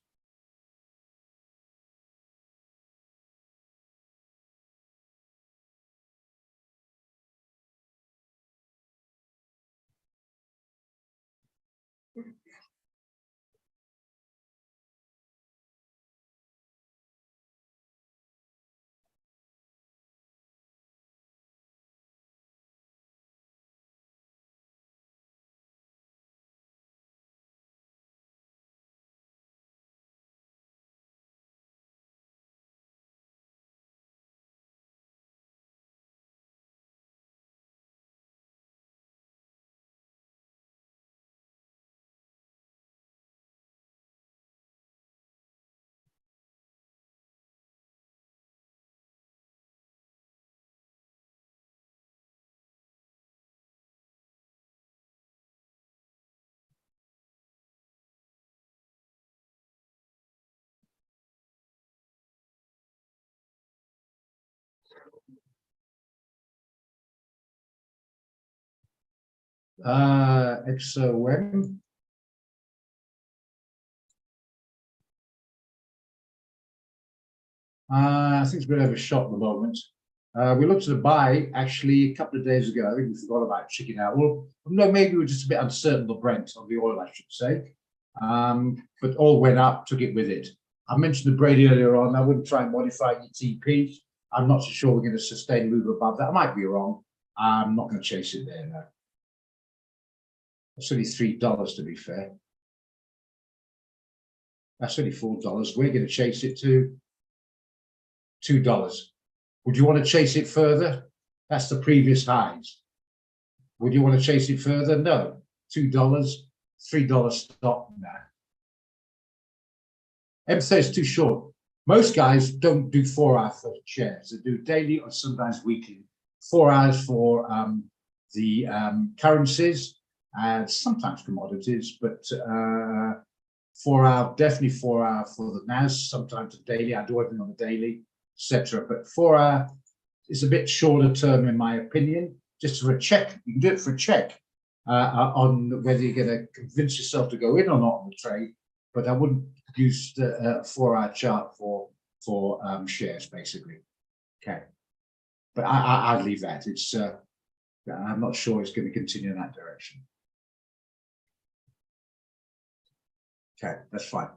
XOM. I think it's a bit overshot at the moment. We looked at a buy actually a couple of days ago. I think we forgot about checking out. Well, no, maybe we're just a bit uncertain of Brent, on the oil, I should say. But all went up, took it with it. I mentioned the Brady earlier on. I wouldn't try and modify your TPs. I'm not so sure we're going to sustain move above that. I might be wrong. I'm not going to chase it there, no. It's only $3 to be fair. That's only $4. We're going to chase it to $2. Would you want to chase it further? That's the previous highs. Would you want to chase it further? No. $2, $3 stop now. MSA is too short. Most guys don't do 4 hours for shares. They do daily or sometimes weekly. 4 hours for the currencies and sometimes commodities, but 4 hour, definitely 4 hour for the NAS, sometimes a daily. I do everything on the daily, etc. But 4 hour is a bit shorter term, in my opinion, just for a check. You can do it for a check on whether you're going to convince yourself to go in or not on the trade, but I wouldn't use the 4 hour chart for shares, basically. Okay. But I'd leave that. It's I'm not sure it's going to continue in that direction. Okay, that's fine.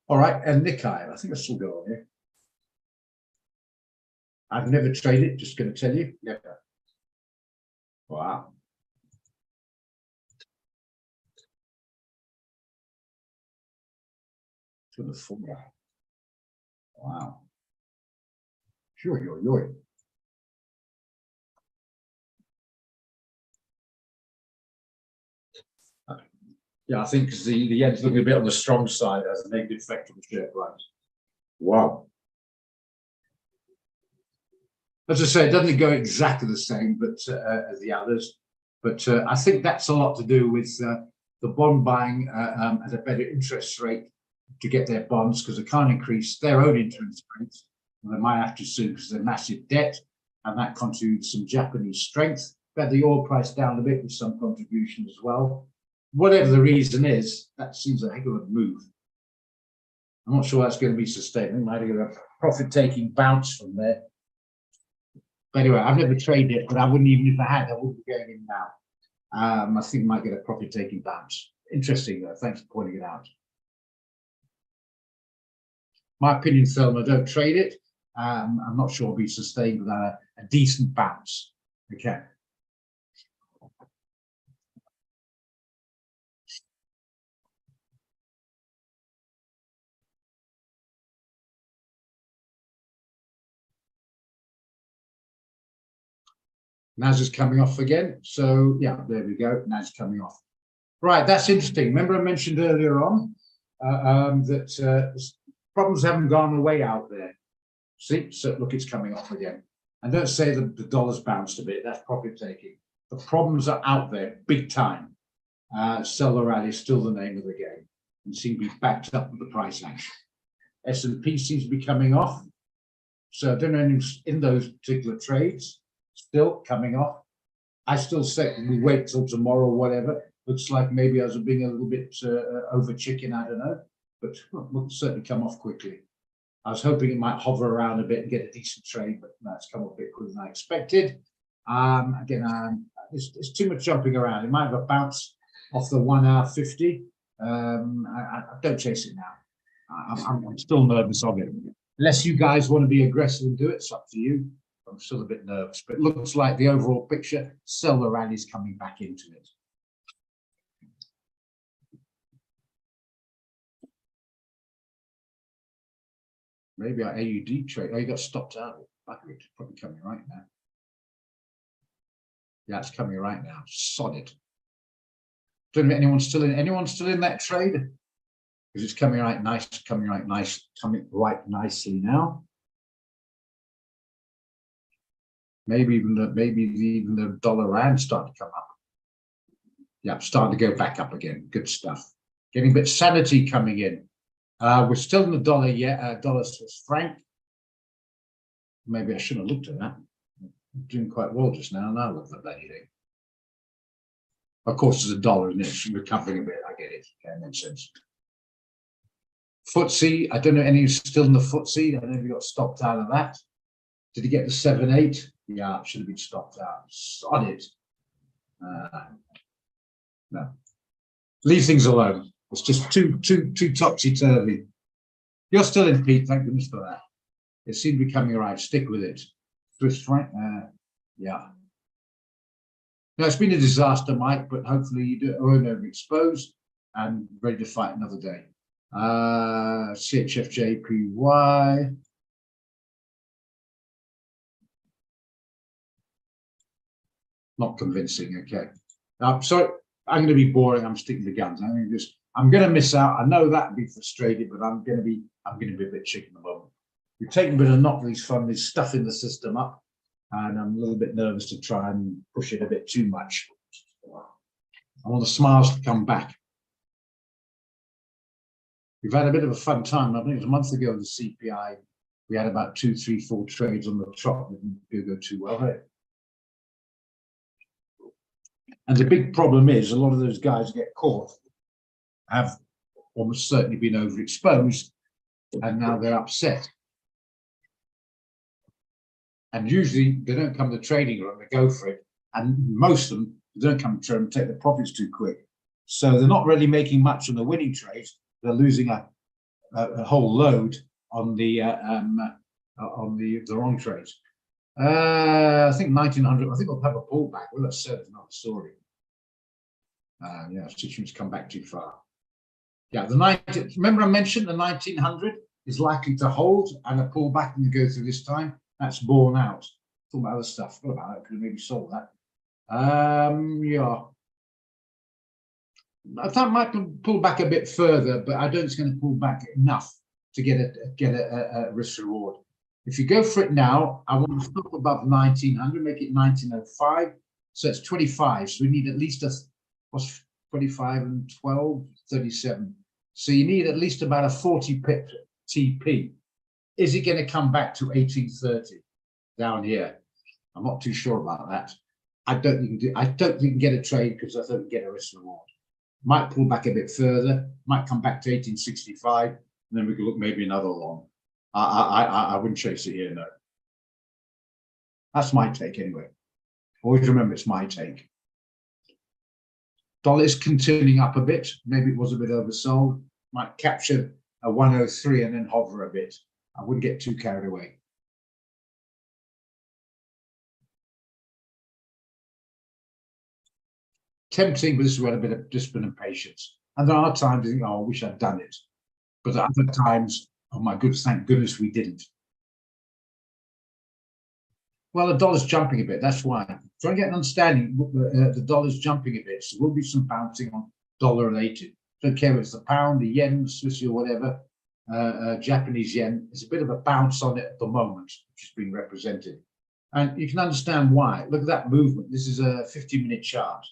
All right, and Nikkei, I think I still go on here. I've never traded, just going to tell you, never. Wow. To the full. Wow. Sure. Yeah, I think the yen's looking a bit on the strong side as a negative effect on the share price. Wow. As I say, it doesn't go exactly the same, but as the others. But I think that's a lot to do with the bond buying at a better interest rate to get their bonds, because they can't increase their own interest rates. And they might have to soon because they're massive debt, and that contributes some Japanese strength. But the oil price down a bit with some contribution as well. Whatever the reason is, that seems a heck of a move. I'm not sure that's going to be sustained. Might get a profit-taking bounce from there. But anyway, I've never traded it, but I wouldn't, even if I had, I wouldn't be going in now. I think I might get a profit-taking bounce. Interesting, though. Thanks for pointing it out. My opinion, Thelma, don't trade it. I'm not sure it'll be sustained without a decent bounce. Okay. NAS is coming off again. So yeah, there we go. NAS coming off. Right, that's interesting. Remember I mentioned earlier on problems haven't gone away out there. See, so look, it's coming off again. And don't say the dollar's bounced a bit. That's profit taking. The problems are out there, big time. Sell the rally is still the name of the game, and seem to be backed up with the price action. S&P seems to be coming off. So I don't know who's in those particular trades. Still coming off. I still say we wait till tomorrow or whatever. Looks like maybe I was being a little bit over chicken, I don't know, but will certainly come off quickly. I was hoping it might hover around a bit and get a decent trade, but that's come off a bit quicker than I expected. Again, there's too much jumping around. It might have a bounce off the 1 hour 50. I don't chase it now. I'm still nervous of it. Unless you guys want to be aggressive and do it, it's up to you. I'm still a bit nervous, but it looks like the overall picture, sell the rally's coming back into it. Maybe our AUD trade. Oh, you got stopped out. It's probably coming right now. Yeah, it's coming right now. Solid. Don't know if anyone's still in that trade? Because it's coming right nice, coming right nicely now. Maybe even the dollar rand starting to come up. Yeah, starting to go back up again. Good stuff. Getting a bit of sanity coming in. We're still in the dollar yet, dollar Swiss franc. Maybe I shouldn't have looked at that. I'm doing quite well just now. Now look at that thing. Of course, there's a dollar in it. It's recovering a bit. I get it. Okay, makes sense. FTSE, I don't know any still in the FTSE. I don't know if you got stopped out of that. Did he get the 7-8? Yeah, it should have been stopped out. Solid. No. Leave things alone. It's just too topsy-turvy. You're still in, Pete. Thank goodness for that. It seemed to be coming right. Stick with it. Swiss franc. Yeah. No, it's been a disaster, Mike, but hopefully you won't overexpose and ready to fight another day. CHFJPY. Not convincing. Okay. Sorry, I'm going to be boring. I'm sticking to guns. I'm going to miss out. I know that and be frustrated, but I'm going to be a bit chicken at the moment. We're taking a bit of Monopoly's fun, this stuffing the system up, and I'm a little bit nervous to try and push it a bit too much. I want the smiles to come back. We've had a bit of a fun time. I think it was a month ago, the CPI, we had about 2, 3, 4 trades on the top. It didn't go too well, right? And the big problem is a lot of those guys get caught, have almost certainly been overexposed, and now they're upset. And usually they don't come to the trading room, they go for it. And most of them don't come to trade and take the profits too quick. So they're not really making much on the winning trades. They're losing a whole load on the wrong trades. I think 1900. I think we'll have a pullback. Well, that's another story. Yeah, situations come back too far. Yeah, the 19. Remember, I mentioned the 1900 is likely to hold and a pullback and go through this time. That's borne out. Talk about other stuff. What about that? Could have maybe sold that. Yeah. I thought it might pull back a bit further, but I don't think it's going to pull back enough to get a risk reward. If you go for it now, I want to stop above 1900, make it 1905. So it's 25. So we need at least what's 25 and 12, 37. So you need at least about a 40 pip TP. Is it going to come back to 1830 down here? I'm not too sure about that. I don't think you can get a trade because I don't get a risk reward. Might pull back a bit further, might come back to 1865, and then we could look maybe another long. I wouldn't chase it here, no. That's my take anyway. Always remember it's my take. Dollar is continuing up a bit. Maybe it was a bit oversold. Might capture a 103 and then hover a bit. I wouldn't get too carried away. Tempting, but this is where a bit of discipline and patience. And there are times you think, oh, I wish I'd done it. But at other times, oh my goodness, thank goodness we didn't. Well, the dollar's jumping a bit. That's why. Try and get an understanding. The dollar's jumping a bit. So there will be some bouncing on dollar related. don't care if it's the pound, the yen, Swiss or whatever, Japanese yen. There's a bit of a bounce on it at the moment, which is being represented. And you can understand why. Look at that movement. This is a 50-minute chart.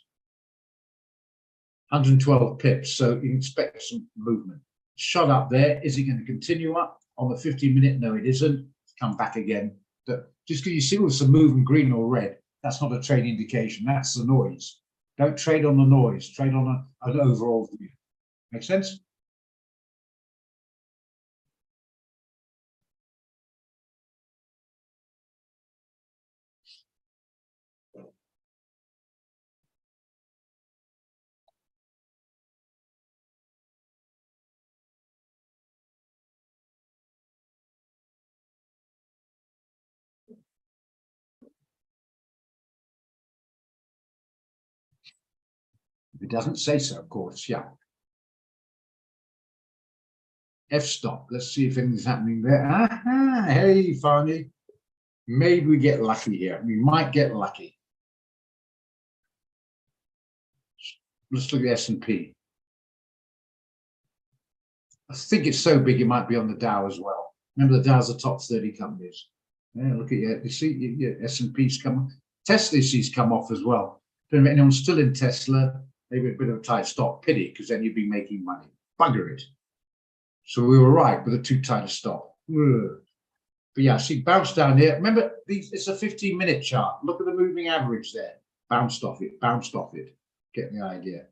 112 pips, so you can expect some movement. Shot up there. Is it going to continue up on the 50-minute? No, it isn't. Come back again. But just because you see with some movement green or red, that's not a trade indication. That's the noise. Don't trade on the noise. Trade on an overall view. Make sense? If it doesn't say so, of course, yeah. F-stop. Let's see if anything's happening there. Aha, hey, finally. Maybe we get lucky here. We might get lucky. Let's look at S&P. I think it's so big it might be on the Dow as well. Remember, the Dow's the top 30 companies. Yeah, look at you see your S&P's come. Tesla sees come off as well. Don't know if anyone's still in Tesla. Maybe a bit of a tight stop. Pity, because then you'd be making money. Bugger it. So we were right with a too tight a stop. Ugh. But yeah, see, bounce down here. Remember, it's a 15-minute chart. Look at the moving average there. Bounced off it, bounced off it. Get the idea.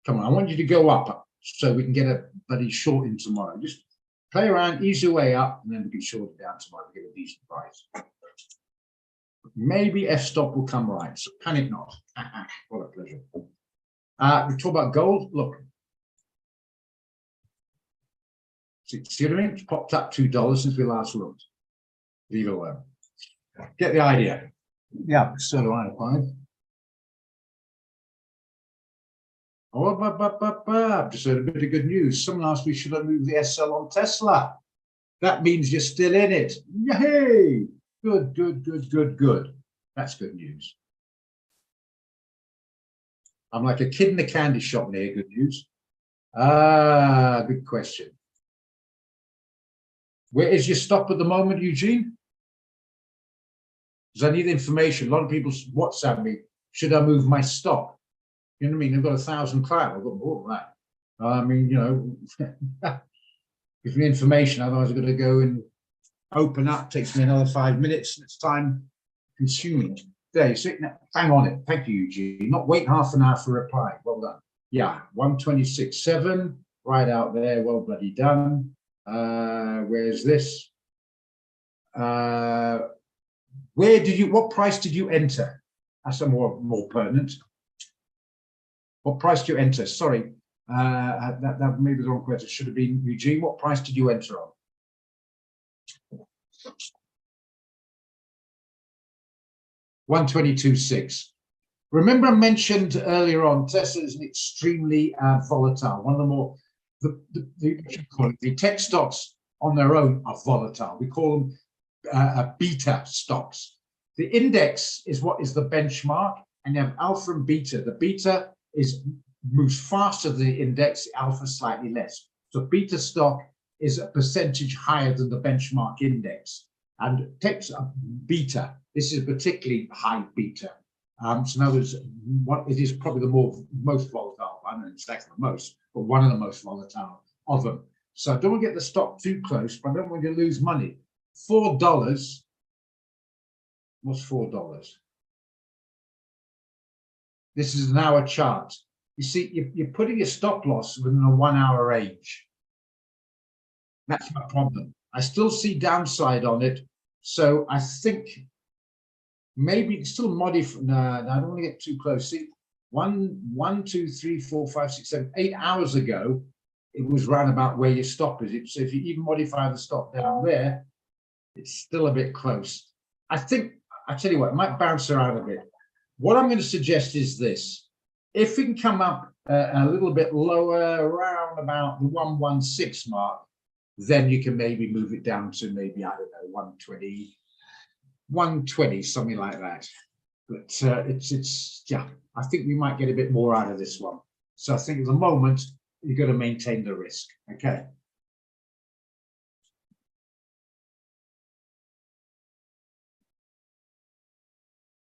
Come on, I want you to go up so we can get a bloody short in tomorrow. Just play around, ease your way up, and then we can short it down tomorrow to get a decent price. Maybe F-stop will come right, so panic not. What a pleasure. We talk about gold. Look. See what I mean? It's popped up $2 since we last looked. Leave it alone. Get the idea. Yeah, so do I. Fine. Oh, I've just heard a bit of good news. Someone asked me, should I move the SL on Tesla? That means you're still in it. Yay! Good, good, good, good, good. That's good news. I'm like a kid in a candy shop near good news. Good question. Where is your stop at the moment, Eugene? Because I need information. A lot of people WhatsApp me, should I move my stop? You know what I mean? I've got 1,000 clients. I've got more than that. I mean, you know, give me information. Otherwise, I've got to go and open up. Takes me another 5 minutes. And it's time consuming. There you see. Now, bang on it. Thank you, Eugene. Not wait half an hour for a reply. Well done. Yeah, 126.7. Right out there. Well bloody done. Where's this? What price did you enter? That's a more pertinent. What price did you enter? Sorry, that may be the wrong question. It should have been Eugene. What price did you enter on? $122.6. Remember I mentioned earlier on, Tesla is an extremely volatile, one of the more, the tech stocks on their own are volatile. We call them beta stocks. The index is what is the benchmark, and you have alpha and beta. The beta moves faster than the index, the alpha slightly less. So beta stock is a percentage higher than the benchmark index. And techs are beta. This is a particularly high beta. So in other words, it is probably the most volatile. I don't know exactly the most, but one of the most volatile of them. So I don't want to get the stock too close, but I don't want you to lose money. $4. What's $4? This is an hour chart. You see, you're putting your stop loss within a 1 hour range. That's my problem. I still see downside on it. So I think maybe it's still modify. No, I don't want to get too close. See, 1, 2, 3, 4, 5, 6, 7, 8 hours ago, it was round about where your stop is. So if you even modify the stop down there, it's still a bit close. I think, I tell you what, it might bounce around a bit. What I'm going to suggest is this. If we can come up a little bit lower, around about the 116 mark, then you can maybe move it down to maybe, I don't know, 120, something like that. But it's yeah, I think we might get a bit more out of this one. So I think at the moment, you've got to maintain the risk. Okay.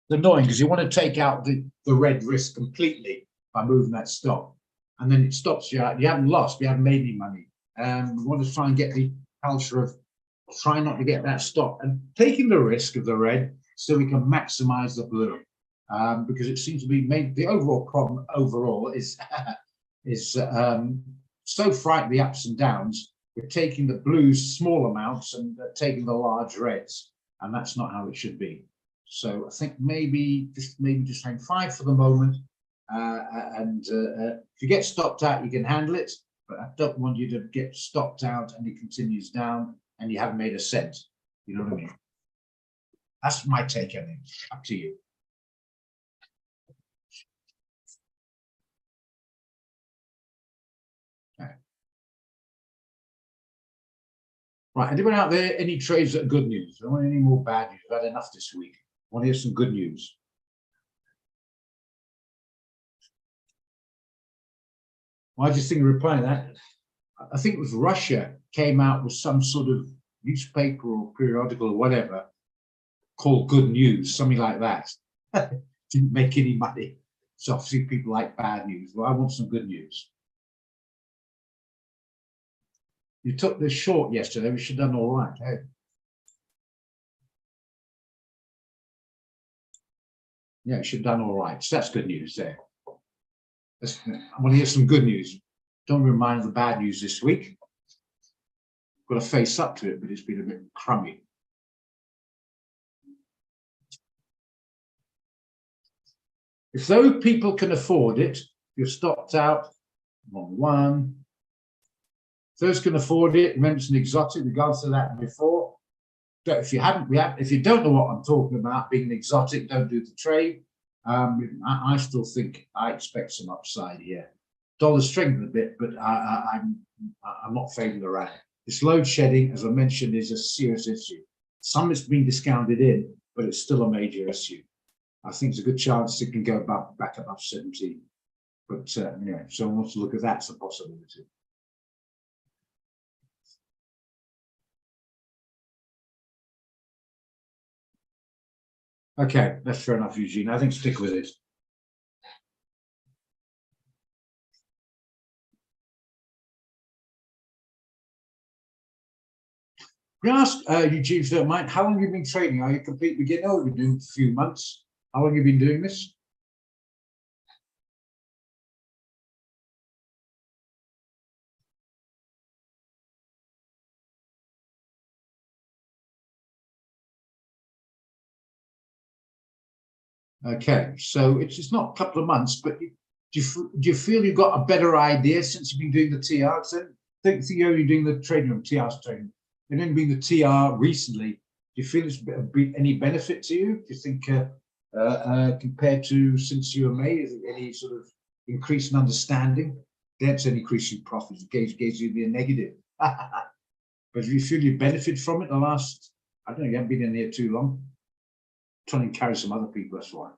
It's annoying because you want to take out the red risk completely by moving that stop. And then it stops you out. You haven't lost, you haven't made any money. We want to try and get the culture of try not to get that stop and taking the risk of the red so we can maximize the blue. Because it seems to be made the overall problem overall is so frightened the ups and downs. We're taking the blues small amounts and taking the large reds, and that's not how it should be. So I think maybe just hang 5 for the moment, and if you get stopped out, you can handle it. But I don't want you to get stopped out and it continues down and you haven't made a cent. You know what I mean? That's my take on it. Up to you. Okay. Right, anyone out there, any trades that are good news? I don't want any more bad news. I've had enough this week. I want to hear some good news. Well, I just think replying to that, I think it was Russia came out with some sort of newspaper or periodical or whatever called Good News, something like that. Didn't make any money. So obviously people like bad news. Well, I want some good news. You took this short yesterday. We should have done all right. Hey? Yeah, you should have done all right. So that's good news there. I want to hear some good news. Don't remind of the bad news this week. Got to face up to it, but it's been a bit crummy. If those people can afford it, you're stopped out. Wrong one. If those can afford it, remember it's an exotic. We've gone through that before. If you haven't, if you don't know what I'm talking about, being an exotic, don't do the trade. I still think I expect some upside here. Dollar strengthened a bit, but I'm not fading around. This load shedding, as I mentioned, is a serious issue. Some is being discounted in, but it's still a major issue. I think there's a good chance it can go back above 17. But yeah, if someone wants to look at that, it's a possibility. Okay, that's fair enough, Eugene. I think stick with it. Can I ask Eugene, if you don't mind, how long have you been trading? Are you a complete beginner or have you been doing it for a few months? How long have you been doing this? Okay, so it's not a couple of months, but do you feel you've got a better idea since you've been doing the TRs? Then I think you're only doing the trading of TRs trading, and then doing the TR recently. Do you feel it's any benefit to you? Do you think compared to since you were made, is there any sort of increase in understanding? That's an increase in profits. Gives you a negative. But do you feel you benefit from it the last? I don't know. You haven't been in here too long. Trying to carry some other people, that's why.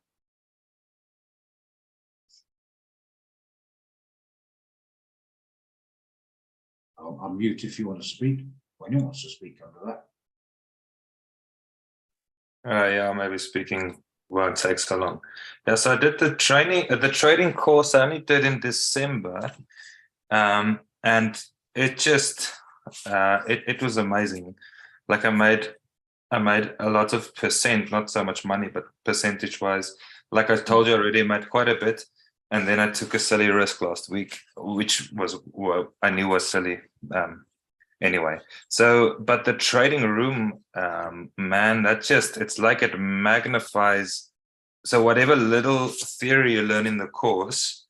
I'll mute if you want to speak. Or anyone wants to speak under that. Yeah, maybe speaking won't take so long. Yeah, so I did the trading course I only did in December, and it just it was amazing. Like I made a lot of percent, not so much money, but percentage wise. Like I told you already, I made quite a bit. And then I took a silly risk last week, which was I knew was silly anyway. So, but the trading room, man, it's like it magnifies. So whatever little theory you learn in the course,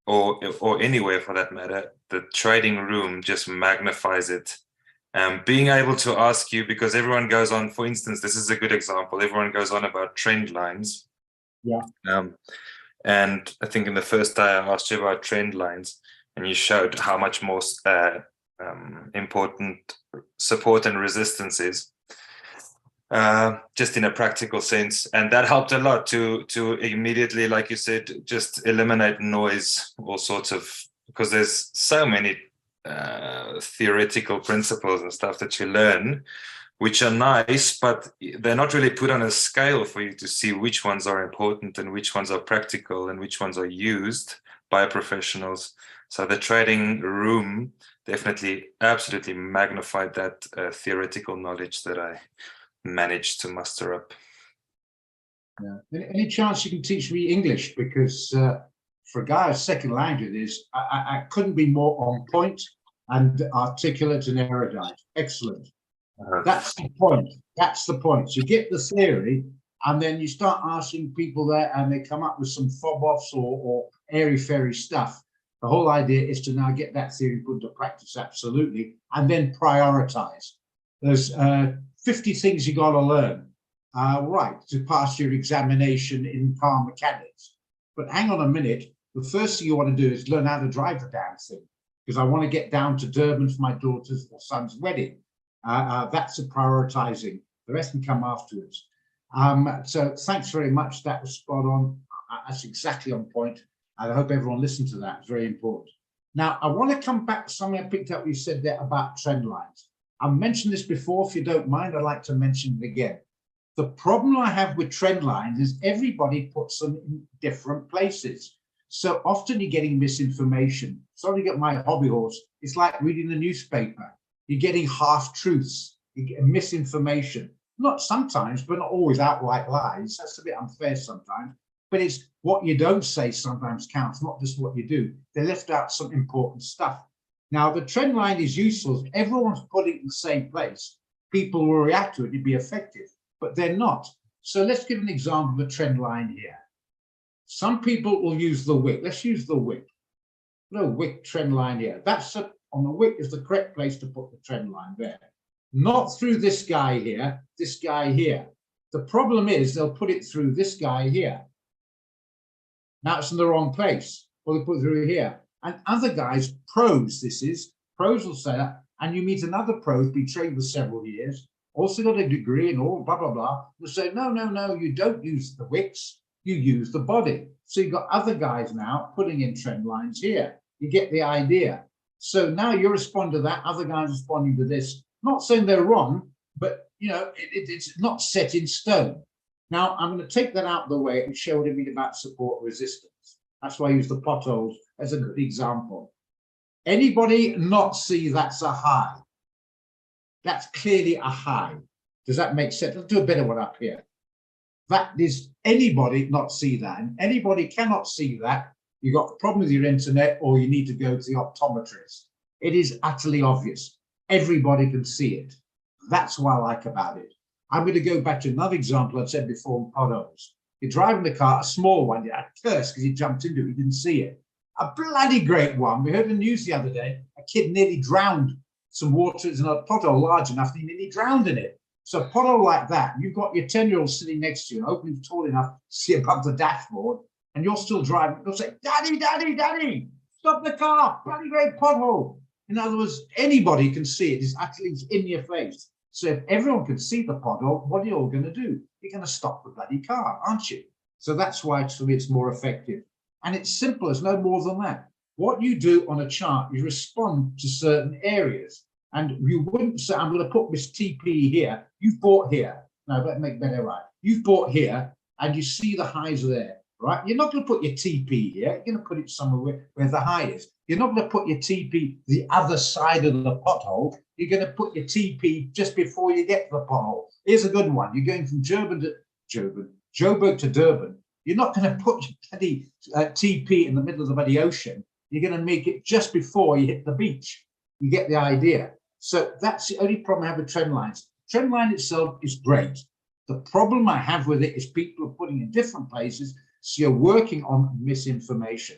or anywhere for that matter, the trading room just magnifies it. Being able to ask you, because everyone goes on, for instance, this is a good example. Everyone goes on about trend lines. Yeah. And I think in the first day I asked you about trend lines, and you showed how much more important support and resistance is. just in a practical sense, and that helped a lot to immediately, like you said, just eliminate noise, all sorts of, because there's so many theoretical principles and stuff that you learn, which are nice, but they're not really put on a scale for you to see which ones are important and which ones are practical and which ones are used by professionals. So the trading room definitely absolutely magnified that theoretical knowledge that I managed to muster up. Yeah. Any chance you can teach me English? Because for a guy whose second language is, I couldn't be more on point and articulate and erudite. Excellent. That's the point. That's the point. So you get the theory, and then you start asking people there, and they come up with some fob-offs or airy-fairy stuff. The whole idea is to now get that theory put into practice, absolutely, and then prioritize. There's 50 things you got to learn, right, to pass your examination in car mechanics. But hang on a minute. The first thing you want to do is learn how to drive the damn thing, because I want to get down to Durban for my daughter's or son's wedding. That's a prioritizing. The rest can come afterwards. So thanks very much. That was spot on. That's exactly on point. And I hope everyone listened to that. It's very important. Now, I want to come back to something I picked up you said there about trend lines. I've mentioned this before. If you don't mind, I'd like to mention it again. The problem I have with trend lines is everybody puts them in different places. So often you're getting misinformation. So you get my hobby horse. It's like reading the newspaper. You're getting half-truths, you get misinformation. Not sometimes, but not always outright lies. That's a bit unfair sometimes. But it's what you don't say sometimes counts, not just what you do. They left out some important stuff. Now, the trend line is useful. If everyone's putting it in the same place, people will react to it, it'd be effective, but they're not. So let's give an example of a trend line here. Some people will use the wick. Let's use the wick. No wick trend line here. That's on the wick is the correct place to put the trend line there. Not through this guy here, this guy here. The problem is they'll put it through this guy here. Now it's in the wrong place. Well, they put it through here. And other guys, pros, pros will say that, and you meet another pro who's been trained for several years, also got a degree and all, blah, blah, blah, will say, no, no, no, you don't use the wicks, you use the body. So you've got other guys now putting in trend lines here. You get the idea. So now you respond to that, other guys responding to this. Not saying they're wrong, but you know, it's not set in stone. Now I'm going to take that out of the way and show what I mean about support resistance. That's why I use the potholes as a good example. Anybody not see that's a high? That's clearly a high. Does that make sense? Let's do a better one up here. That is anybody not see that, and anybody cannot see that. You've got a problem with your internet, or you need to go to the optometrist. It is utterly obvious. Everybody can see it. That's what I like about it. I'm going to go back to another example I've said before in potholes. You're driving the car, a small one, you had a curse because you jumped into it, you didn't see it. A bloody great one. We heard in the news the other day, a kid nearly drowned. Some water is in a pothole large enough, and he nearly drowned in it. So a pothole like that, you've got your 10-year-old sitting next to you, and hopefully he's tall enough to see above the dashboard, and you're still driving. They'll say, Daddy, Daddy, Daddy, stop the car, bloody great pothole. In other words, anybody can see it. It's actually in your face. So if everyone can see the pothole, what are you all going to do? You're going to stop the bloody car, aren't you? So that's why for me it's more effective. And it's simple, there's no more than that. What you do on a chart, you respond to certain areas. And you wouldn't say, I'm going to put this TP here. You've bought here. No, that make better right. You've bought here, and you see the highs there, right? You're not going to put your TP here. You're going to put it somewhere where the high is. You're not going to put your TP the other side of the pothole. You're going to put your TP just before you get to the pothole. Here's a good one. You're going from Joburg to Durban. You're not going to put your bloody TP in the middle of the bloody ocean. You're going to make it just before you hit the beach. You get the idea. So that's the only problem I have with trend lines. Trend line itself is great. The problem I have with it is people are putting in different places, so you're working on misinformation.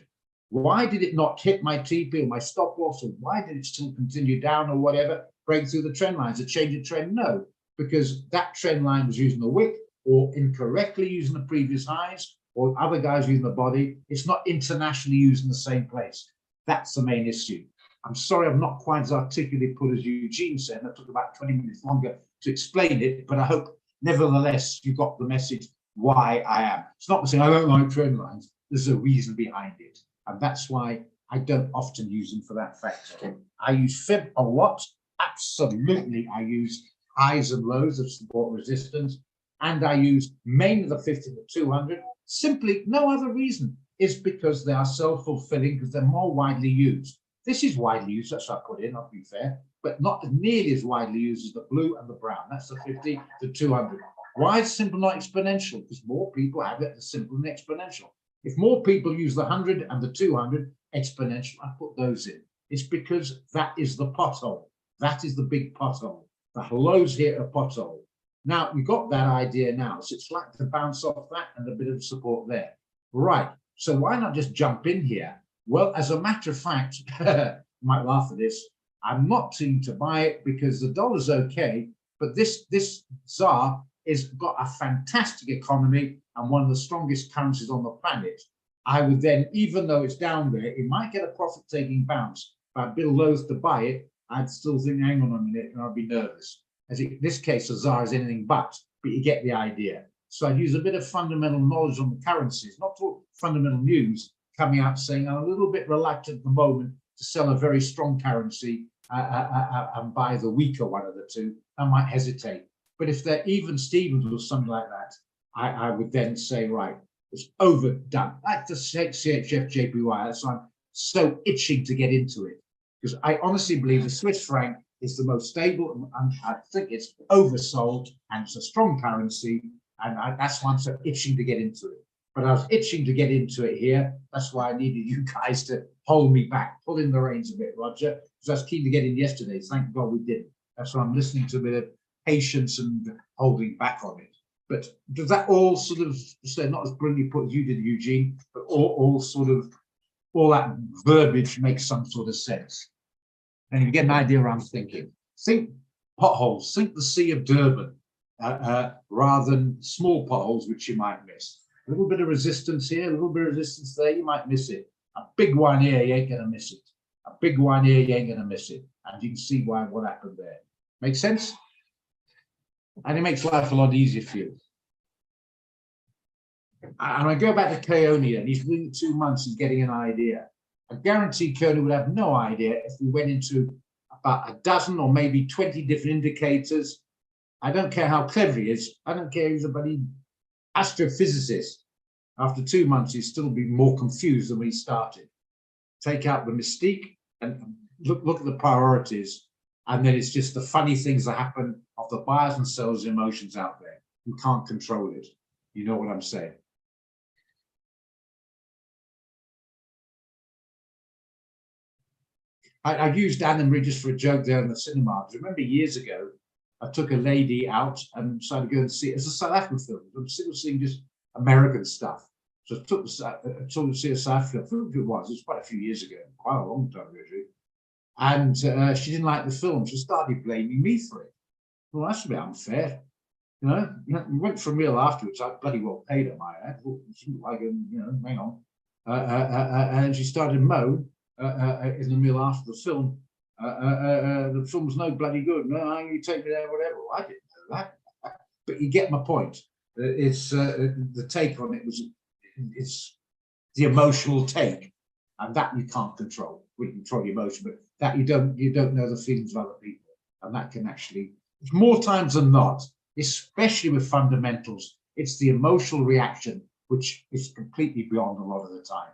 Why did it not hit my TP or my stop loss, or why did it still continue down or whatever, break through the trend lines? A change of trend? No, because that trend line was using the wick or incorrectly using the previous highs, or other guys using the body. It's not internationally used in the same place. That's the main issue. I'm sorry I'm not quite as articulately put as Eugene said. That took about 20 minutes longer to explain it, but I hope nevertheless, you got the message why I am. It's not saying I don't like trend lines. There's a reason behind it. And that's why I don't often use them for that factor. I use fib a lot. Absolutely. I use highs and lows of support resistance. And I use mainly the 50 to 200. Simply no other reason. It's because they are self-fulfilling, because they're more widely used. This is widely used, that's what I put in, I'll be fair, but not nearly as widely used as the blue and the brown. That's the 50 to 200. Why is simple not exponential? Because more people have it as simple and exponential. If more people use the 100 and the 200 exponential, I put those in. It's because that is the pothole. That is the big pothole. The lows here are pothole. Now, we've got that idea now, so it's like to bounce off that and a bit of support there. Right, so why not just jump in here? Well, as a matter of fact, you might laugh at this, I'm not keen to buy it because the dollar's okay, but this ZAR has got a fantastic economy and one of the strongest currencies on the planet. I would then, even though it's down there, it might get a profit-taking bounce, but I'd be loath to buy it. I'd still think, hang on a minute, and I'd be nervous. As in this case, the ZAR is anything but you get the idea. So I'd use a bit of fundamental knowledge on the currencies, not all fundamental news coming out saying I'm a little bit reluctant at the moment to sell a very strong currency and buy the weaker one of the two. I might hesitate. But if they're even Stevens or something like that, I would then say, right, it's overdone. Like the CHF JPY, that's why I'm so itching to get into it. Because I honestly believe the Swiss franc is the most stable, and I think it's oversold, and it's a strong currency, and that's why I'm so itching to get into it. But I was itching to get into it here. That's why I needed you guys to hold me back, pull in the reins a bit, Roger, because I was keen to get in yesterday. Thank God we didn't. That's why I'm listening to a bit of patience and holding back on it. But does that all sort of say, not as brilliantly put as you did, Eugene, but all sort of, all that verbiage makes some sort of sense? And you get an idea where I'm thinking. Think potholes, think the Sea of Durban, rather than small potholes, which you might miss. A little bit of resistance here, a little bit of resistance there, you might miss it. A big one here, you ain't gonna miss it. A big one here, you ain't gonna miss it. And you can see what happened there. Make sense? And it makes life a lot easier for you. And I go back to Keone, and he's within 2 months, he's getting an idea. I guarantee Keone would have no idea if we went into about a dozen or maybe 20 different indicators. I don't care how clever he is. I don't care if he's a bloody astrophysicist. After 2 months, he'd still be more confused than when he started. Take out the mystique and look at the priorities. And then it's just the funny things that happen of the buyers and sellers' emotions out there. You can't control it. You know what I'm saying? I used Anne-Marie just for a joke there in the cinema. I remember years ago, I took a lady out and decided to go and see it. It's a South African film. I'm still seeing just American stuff. So I took to see a South African film. It was quite a few years ago, quite a long time ago, actually. And she didn't like the film. She started blaming me for it. Well, that's a bit unfair. You know, we went for a meal afterwards. I bloody well paid her, my ad. She didn't like it, you know, hang on. And she started moan in the meal after the film. The film's no bloody good. No, you take me there, whatever. Well, I didn't know that. But you get my point. It's the take on it was, it's the emotional take, and that you can't control. We can control the emotion, but that you don't know the feelings of other people, and that can actually, more times than not, especially with fundamentals, it's the emotional reaction which is completely beyond a lot of the time.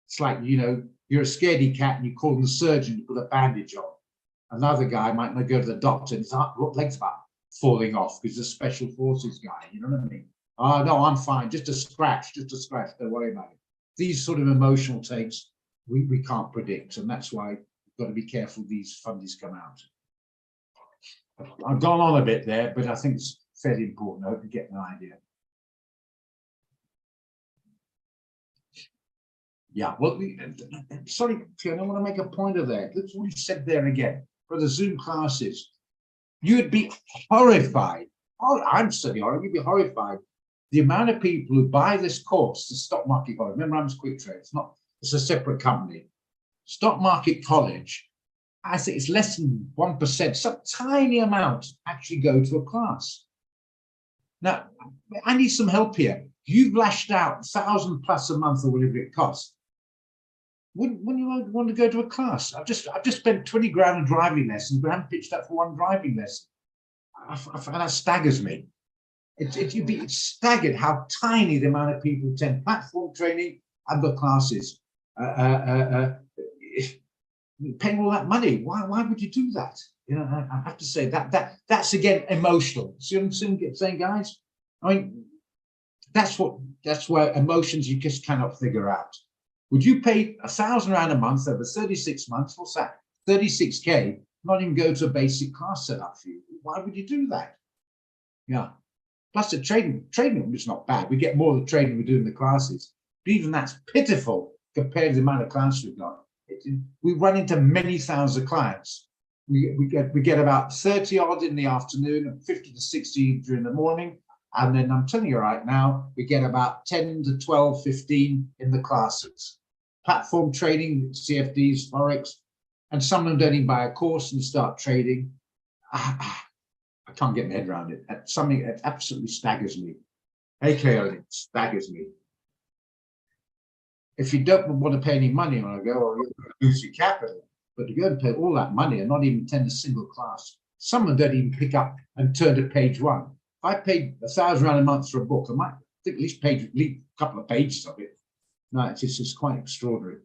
It's like, you know, you're a scaredy cat and you call the surgeon to put a bandage on. Another guy might not go to the doctor and his leg's about falling off because he's a special forces guy, you know what I mean? Oh, no, I'm fine, just a scratch, don't worry about it. These sort of emotional takes, we can't predict, and that's why we've got to be careful these fundies come out. I've gone on a bit there, but I think it's fairly important. I hope you get an idea. Yeah, well, sorry, Fiona, I want to make a point of that. That's what you said there again. For the Zoom classes, you'd be horrified. Oh, I'm certainly horrified. You'd be horrified. The amount of people who buy this course, the Stock Market College. Remember, I'm Quick Trade. It's a separate company. Stock Market College, I think it's less than 1%. Some tiny amount actually go to a class. Now, I need some help here. You've lashed out £1,000+ a month or whatever it costs. Wouldn't you want to go to a class? I've just spent 20 grand on driving lessons, but I haven't pitched up for one driving lesson. And that staggers me. You'd be staggered how tiny the amount of people who attend platform training and the classes. Paying all that money, why would you do that? You know, I have to say that's again emotional. See what I'm saying, guys? I mean, that's where emotions you just cannot figure out. Would you pay £1,000 a month over 36 months? What's that? 36K, not even go to a basic class set up for you. Why would you do that? Yeah. Plus the training is not bad. We get more of the training we do in the classes. But even that's pitiful compared to the amount of clients we've got. We run into many thousands of clients. We get about 30 odd in the afternoon and 50 to 60 during the morning. And then I'm telling you right now, we get about 10 to 12, 15 in the classes. Platform trading, CFDs, Forex, and some of them don't even buy a course and start trading. I can't get my head around it. That's something that absolutely staggers me. AKO, it staggers me. If you don't want to pay any money on a go, or you're going to lose your capital, but to go and pay all that money and not even attend a single class, some of them don't even pick up and turn to page one. If I paid £1,000 a month for a book, I might think at least a couple of pages of it. No, it's just quite extraordinary.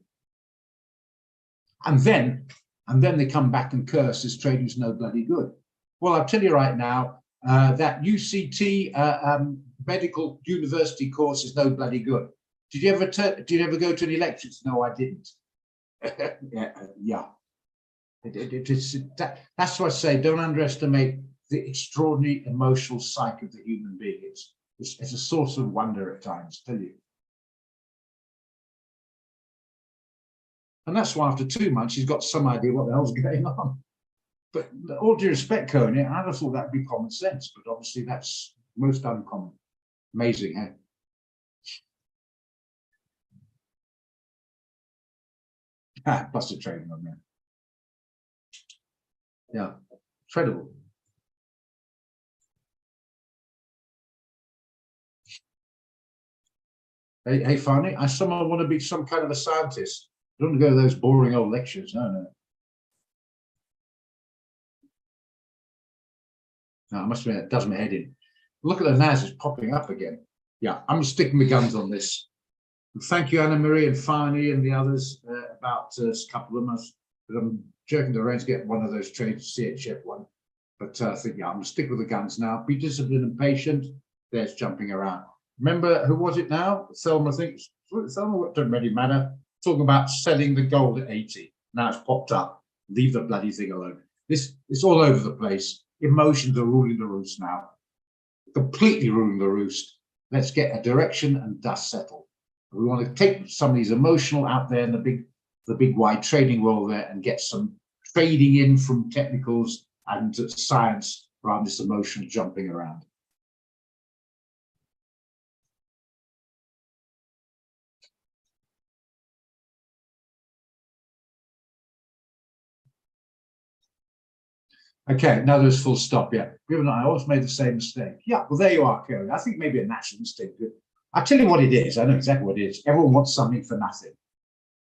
And then they come back and curse this trading's no bloody good. Well, I'll tell you right now, that UCT medical university course is no bloody good. Did you ever go to any lectures? No, I didn't. Yeah. That's why I say don't underestimate the extraordinary emotional psyche of the human being. It's a source of wonder at times, I tell you. And that's why after 2 months, he's got some idea what the hell's going on. But all due respect, Coney, I'd have thought that'd be common sense, but obviously that's most uncommon. Amazing, eh? Plus the trading on there. Yeah, incredible. Hey, Fanny, I somehow want to be some kind of a scientist. I don't want to go to those boring old lectures. No. No, I must admit, it does my head in. Look at the NAS, it's popping up again. Yeah, I'm sticking my guns on this. Thank you, Anna Marie and Fanny and the others, about a couple of them. But I'm jerking the reins to get one of those trades, CHF one. But I think, yeah, I'm going to stick with the guns now. Be disciplined and patient. There's jumping around. Remember, who was it now? Thelma, I think. Thelma, it doesn't really matter. Talking about selling the gold at 80. Now it's popped up. Leave the bloody thing alone. It's all over the place. Emotions are ruling the roost now. Completely ruling the roost. Let's get a direction and dust settle. We want to take some of these emotional out there in the big wide trading world there and get some trading in from technicals and science rather than this emotional jumping around. Okay, now there's full stop. Yeah, I always made the same mistake. Yeah, well, there you are, Kerry. I think maybe a natural mistake. I'll tell you what it is. I know exactly what it is. Everyone wants something for nothing.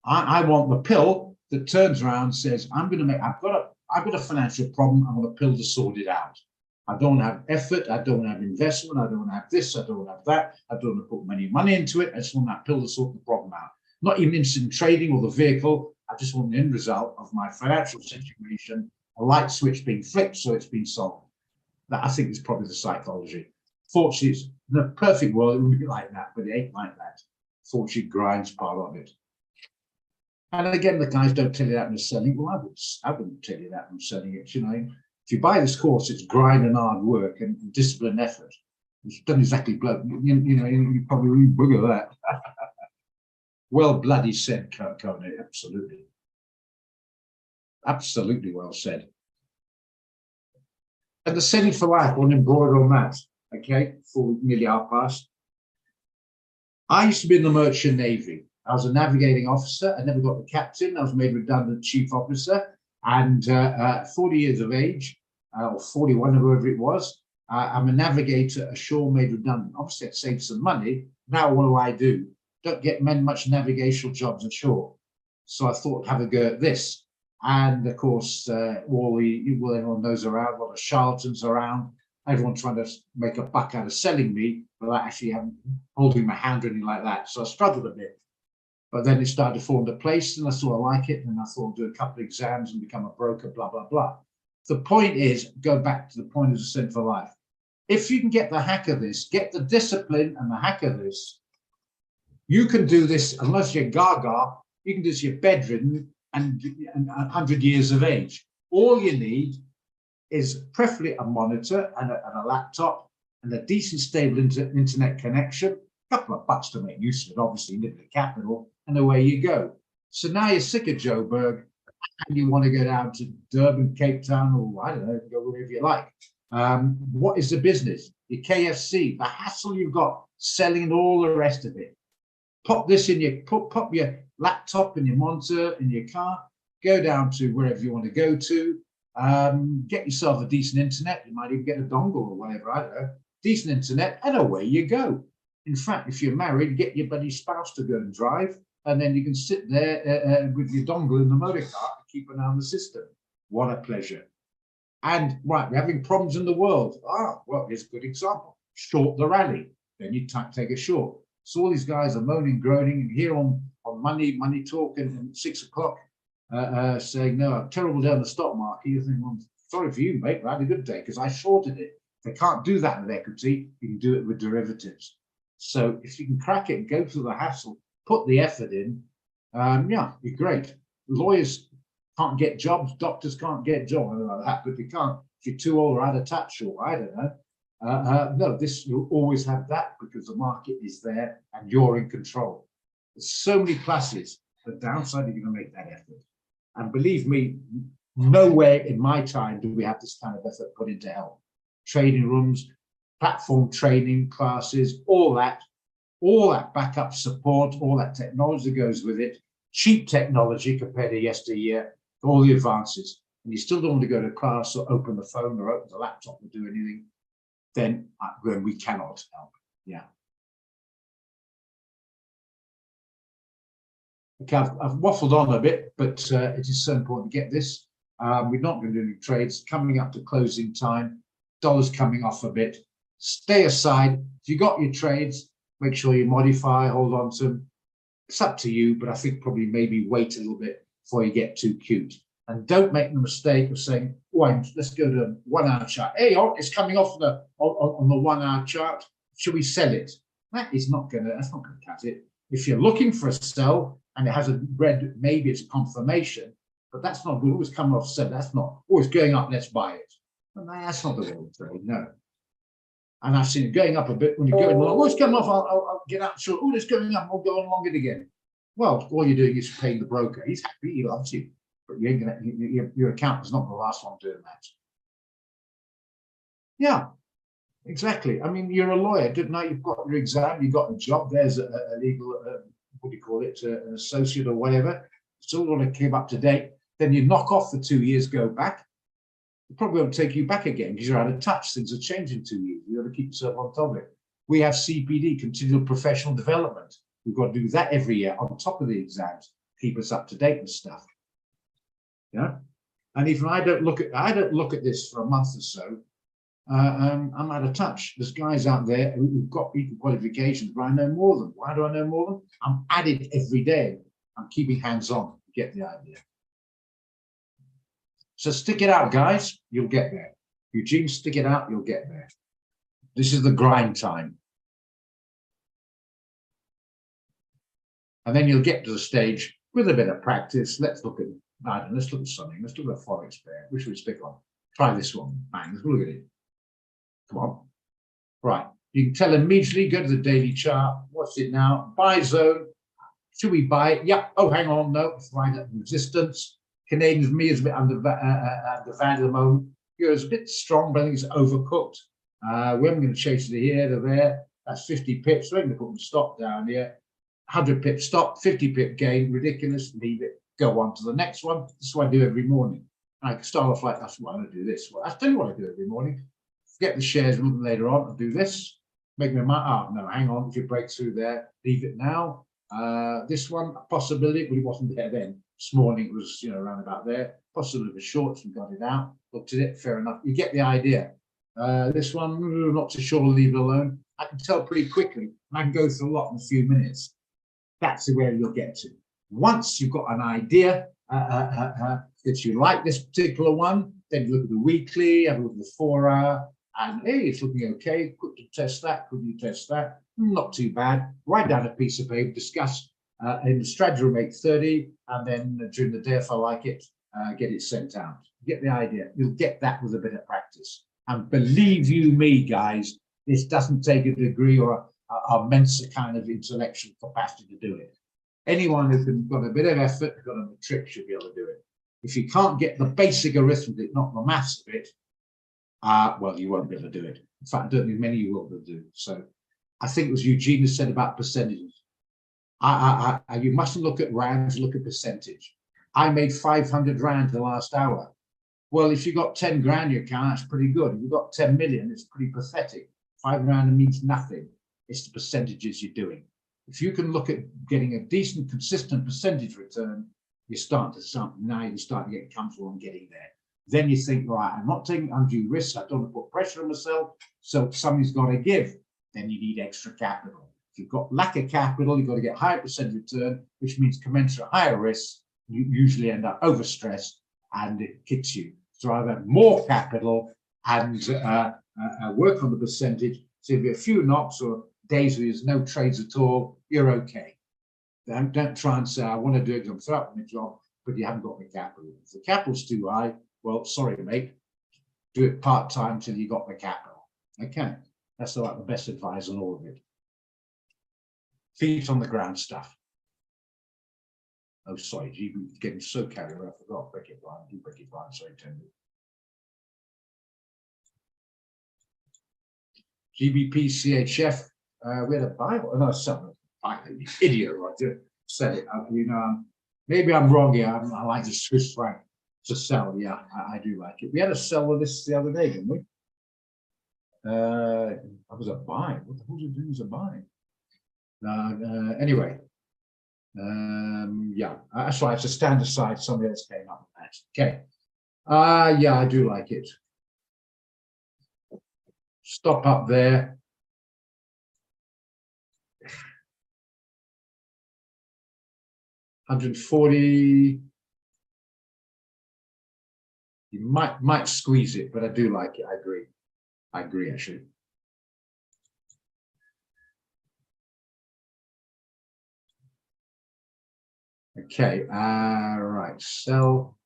I want the pill that turns around and says, I've got a financial problem. I want a pill to sort it out. I don't have effort. I don't have investment. I don't have this. I don't have that. I don't want to put money into it. I just want that pill to sort the problem out. Not even interested in trading or the vehicle. I just want the end result of my financial situation, a light switch being flipped so it's been solved. That, I think, is probably the psychology. Fortunately, in a perfect world, it would be like that, but it ain't like that. Fortunately, grind's part of it. And again, the guys don't tell you that when they're selling. Well, I wouldn't tell you that when I'm selling it. You know, if you buy this course, it's grind and hard work and discipline and effort. It's done exactly blood. You probably really booger that. Well bloody said, Coney. Absolutely. Absolutely well said. And the setting for life on embroider on that. Okay, for nearly half past. I used to be in the Merchant Navy. I was a navigating officer. I never got the captain. I was made redundant chief officer. And 40 years of age, or 41, or whoever it was, I'm a navigator ashore made redundant. Obviously, I'd saved some money. Now, what do? Don't get much navigational jobs ashore. So I thought, have a go at this. And of course, everyone knows around, a lot of charlatans around, everyone trying to make a buck out of selling me, without actually holding my hand or anything like that. So I struggled a bit. But then it started to fall into place, and I saw I like it, and I thought I'd do a couple of exams and become a broker, blah, blah, blah. The point is, go back to the point of the Sin for Life. If you can get the hack of this, get the discipline and the hack of this, you can do this, unless you're gaga, you can do this, you're bedridden and 100 years of age. All you need is preferably a monitor and a laptop and a decent stable internet connection, a couple of bucks to make use of it, obviously, you live in the capital, and away you go. So now you're sick of Joburg and you want to go down to Durban, Cape Town, or I don't know, go wherever you like. What is the business? Your KFC, the hassle you've got selling and all the rest of it. Pop this in your, pop your laptop and your monitor in your car, go down to wherever you want to go to, get yourself a decent internet. You might even get a dongle or whatever, I don't know, decent internet, and away you go. In fact, if you're married, get your buddy spouse to go and drive, and then you can sit there with your dongle in the motor car and keep an eye on the system. What a pleasure. And right, we're having problems in the world. Well, here's a good example. Short the rally. Then you take a short. So all these guys are moaning, groaning, and here on Money Talk and 6 o'clock saying, no, I'm terrible down the stock market. You think, well, sorry for you, mate, but I had a good day because I shorted it. They can't do that with equity. You can do it with derivatives. So if you can crack it, go through the hassle, put the effort in, yeah, you're great. Lawyers can't get jobs, doctors can't get jobs, I don't know that, but they can't. If you're too old or out of touch, or I don't know. No, this you'll always have that because the market is there and you're in control. There's so many pluses. The downside, you're going to make that effort. And believe me, nowhere in my time do we have this kind of effort put into help. Trading rooms, platform training classes, all that backup support, all that technology that goes with it, cheap technology compared to yesteryear, all the advances, and you still don't want to go to class or open the phone or open the laptop or do anything, then we cannot help. Yeah. Okay, I've waffled on a bit, but it is so important to get this. We're not going to do any trades. Coming up to closing time, dollars coming off a bit. Stay aside. If you got your trades, make sure you modify, hold on to them. It's up to you, but I think probably maybe wait a little bit before you get too cute. And don't make the mistake of saying, oh, let's go to a 1 hour chart. Hey, it's coming off on the 1 hour chart. Should we sell it? That's not gonna cut it. If you're looking for a sell and it has a red, maybe it's a confirmation, but that's not good. Always coming off sell. That's not always going up. Let's buy it. And that's not the way to trade. No. And I've seen it going up a bit when you're going along. Oh, it's coming off. I'll get out short. Oh, it's going up. I'll go on long it again. Well, all you're doing is paying the broker. He's happy. He loves you. But you ain't gonna, your accountant's not the last one doing that. Yeah, exactly. I mean, you're a lawyer. Now you've got your exam, you've got a job. There's a legal, what do you call it, an associate or whatever. Still want to keep up to date. Then you knock off for 2 years, go back. It probably won't take you back again because you're out of touch. Things are changing in 2 years. You've got to keep yourself on top of it. We have CPD, continual professional development. We've got to do that every year on top of the exams, keep us up to date and stuff. Yeah, and even I don't look at this for a month or so. I'm out of touch. There's guys out there who've got equal qualifications, but I know more than them. Why do I know more than them? I'm at it every day. I'm keeping hands on. You get the idea. So stick it out, guys. You'll get there. Eugene, stick it out. You'll get there. This is the grind time. And then you'll get to the stage with a bit of practice. Let's look at something. Let's look at a forex pair. Which should we stick on? Try this one. Bang. Let's look at it. Come on. Right. You can tell immediately. Go to the daily chart. What's it now? Buy zone. Should we buy it? Yep. Oh, hang on. No. It's right at resistance. Canadian for me is a bit undervalued at the moment. Euro's a bit strong, but I think it's overcooked. We're going to chase it here to there. That's 50 pips. We're going to put the stop down here. 100 pip stop, 50 pip gain. Ridiculous. Leave it. Go on to the next one. This is what I do every morning. I can start off like, that's why I do this. Well, I tell you what I do every morning. get the shares a little later on and do this. Make my mind. Oh no, hang on. If you break through there, leave it now. This one, a possibility, but it wasn't there then. This morning it was, around about there. Possibility of shorts, we got it out. Looked at it, fair enough. You get the idea. This one, not too sure, leave it alone. I can tell pretty quickly, and I can go through a lot in a few minutes. That's where you'll get to. Once you've got an idea that you like this particular one, then you look at the weekly, have a look at the 4 hour, and hey, it's looking okay. Could you test that? Could you test that? Not too bad. Write down a piece of paper, discuss in the strategy room 8:30, and then during the day, if I like it, get it sent out. Get the idea. You'll get that with a bit of practice. And believe you me, guys, this doesn't take a degree or a Mensa kind of intellectual capacity to do it. Anyone who can got a bit of effort, got a trick, should be able to do it. If you can't get the basic arithmetic, not the maths of it, well, you won't be able to do it. In fact, I don't think many of you will be able to do it. So I think it was Eugene who said about percentages. You mustn't look at rands, look at percentage. I made 500 rand the last hour. Well, if you got 10 grand in your account, that's pretty good. If you've got 10 million, it's pretty pathetic. 5 rand means nothing. It's the percentages you're doing. If you can look at getting a decent, consistent percentage return, you're starting to something. Now you're starting to get comfortable and getting there. Then you think, right, I'm not taking undue risks. I don't want to put pressure on myself. So somebody's got to give. Then you need extra capital. If you've got lack of capital, you've got to get higher percent return, which means commensurate higher risks. You usually end up overstressed and it kicks you. So either have more capital and work on the percentage. So if you have a few knocks or days where there's no trades at all, you're okay. Don't try and say, I want to do it because I'm throughout my job, but you haven't got the capital. If the capital's too high, well, sorry, mate. Do it part-time until you got the capital. Okay. That's like the best advice on all of it. Feet on the ground stuff. Oh, sorry, GB getting so carried away, I forgot. Beg your pardon, beg your pardon, sorry, Tony. GBP CHF, we had a Bible, no, something. I'm idiot, right? Said it. Maybe I'm wrong here. I like the Swiss franc to sell. Yeah, I do like it. We had a sell of this the other day, didn't we? I was a buy. What the hell did you do as a buy? Anyway. Yeah, that's right. It's a stand aside. Somebody else came up with that. Okay. Yeah, I do like it. Stop up there. $140. You might squeeze it, but I do like it. I agree. I agree, actually. Okay, right, sell.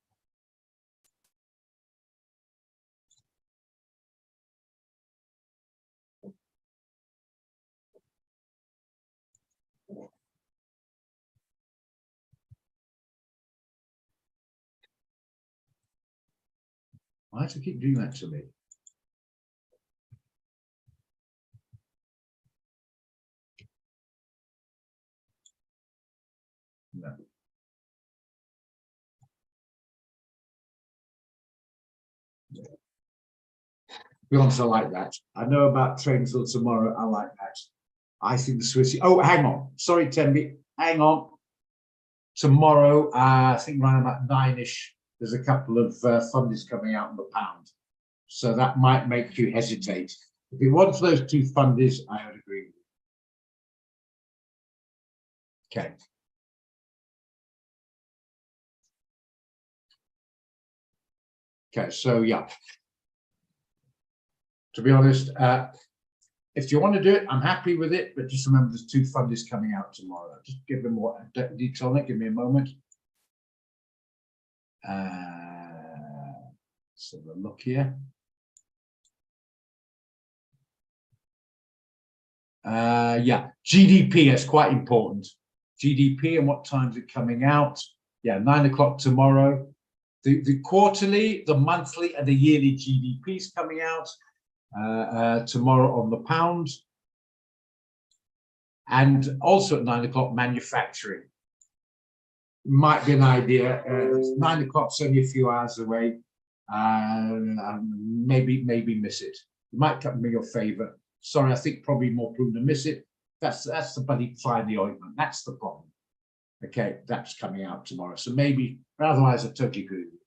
Why does it keep doing that to me? No. To be honest, I like that. I know about trading till tomorrow. I like that. I think the Swiss. Oh, hang on. Sorry, Tembi. Hang on. Tomorrow, I think around about 9-ish, there's a couple of fundies coming out on the pound. So that might make you hesitate. If it was those two fundies, I would agree with you. Okay. Okay, so yeah. To be honest, if you want to do it, I'm happy with it, but just remember there's two fundies coming out tomorrow. Just give them more detail on it. Give me a moment. So we'll look here. Yeah, GDP is quite important. GDP and what time is it coming out? Yeah, 9 o'clock tomorrow. The quarterly, the monthly, and the yearly GDP is coming out tomorrow on the pound. And also at 9 o'clock, manufacturing. Might be an idea. 9 o'clock's only a few hours away. Maybe miss it. You might cut me your favor. Sorry, I think probably more prudent to miss it. That's the bloody fly in the ointment. That's the problem. Okay, that's coming out tomorrow. So maybe, but otherwise, I totally agree with you.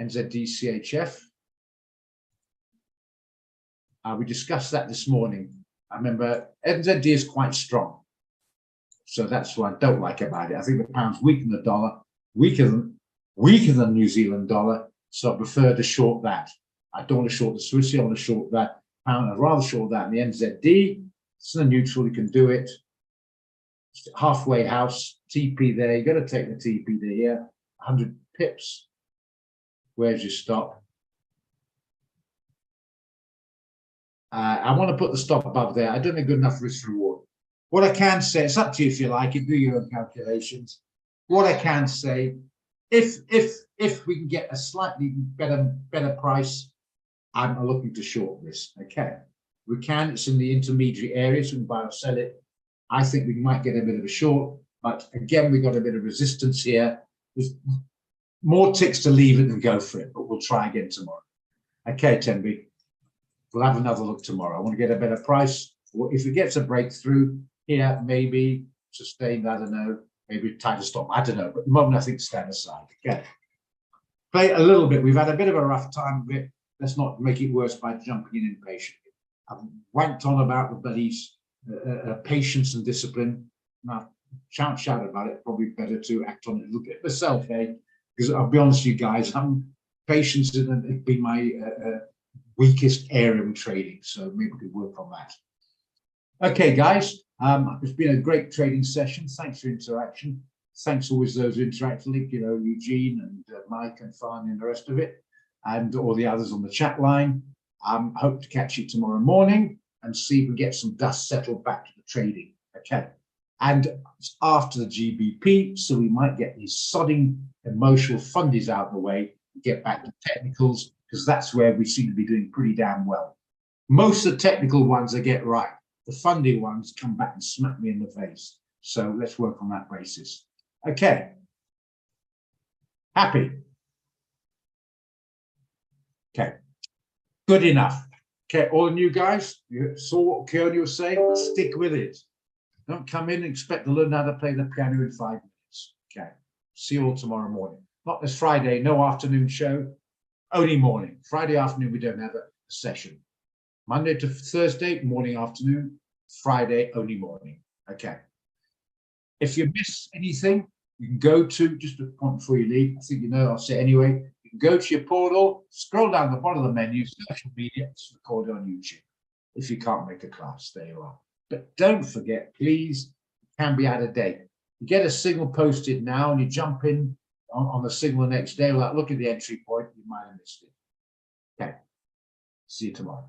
NZD-CHF. We discussed that this morning. I remember NZD is quite strong. So that's what I don't like about it. I think the pound's weaker than the dollar, weaker than New Zealand dollar. So I prefer to short that. I don't want to short the Swissie, I want to short that pound. I'd rather short that in the NZD. It's in a neutral, you can do it. Halfway house, TP there. You've got to take the TP there, yeah. 100 pips. Where's your stop? I want to put the stop above there. I don't think good enough risk reward. What I can say, it's up to you if you like it, do your own calculations. What I can say, if we can get a slightly better price, I'm looking to short this. Okay, we can. It's in the intermediary areas. We can buy or sell it. I think we might get a bit of a short, but again, we've got a bit of resistance here. There's more ticks to leave it than go for it, but we'll try again tomorrow. Okay, Tenby, we'll have another look tomorrow. I want to get a better price. Or if it gets a breakthrough here, maybe sustained, I don't know, maybe time to stop, I don't know, but at the moment I think stand aside. Okay, play a little bit. We've had a bit of a rough time with it. Let's not make it worse by jumping in impatiently. I've wanked on about the buddies. Patience and discipline. Now, shout about it. Probably better to act on it a little bit myself, eh? Because I'll be honest with you guys, patience has been my weakest area in trading. So maybe we could work on that. Okay, guys, it's been a great trading session. Thanks for interaction. Thanks always those who interact, you know, Eugene and Mike and Farney and the rest of it, and all the others on the chat line. Hope to catch you tomorrow morning and see if we get some dust settled back to the trading. Okay, and it's after the GBP, so we might get these sodding emotional fundies out of the way and get back to technicals, because that's where we seem to be doing pretty damn well. Most of the technical ones I get right. The fundy ones come back and smack me in the face. So let's work on that basis. Okay. Happy? Okay. Good enough. Okay, all the new guys, you saw what Keone was saying, stick with it. Don't come in and expect to learn how to play the piano in 5 minutes. Okay, see you all tomorrow morning. Not this Friday, no afternoon show, only morning. Friday afternoon, we don't have a session. Monday to Thursday, morning, afternoon. Friday, only morning. Okay. If you miss anything, you can go to, just a point before you leave, I think you know, I'll say it anyway. You can go to your portal, scroll down the bottom of the menu, social media, it's recorded on YouTube. If you can't make a class, there you are. But don't forget, please, it can be out of date. You get a signal posted now and you jump in on the signal the next day without looking at the entry point, you might have missed it. Okay. See you tomorrow.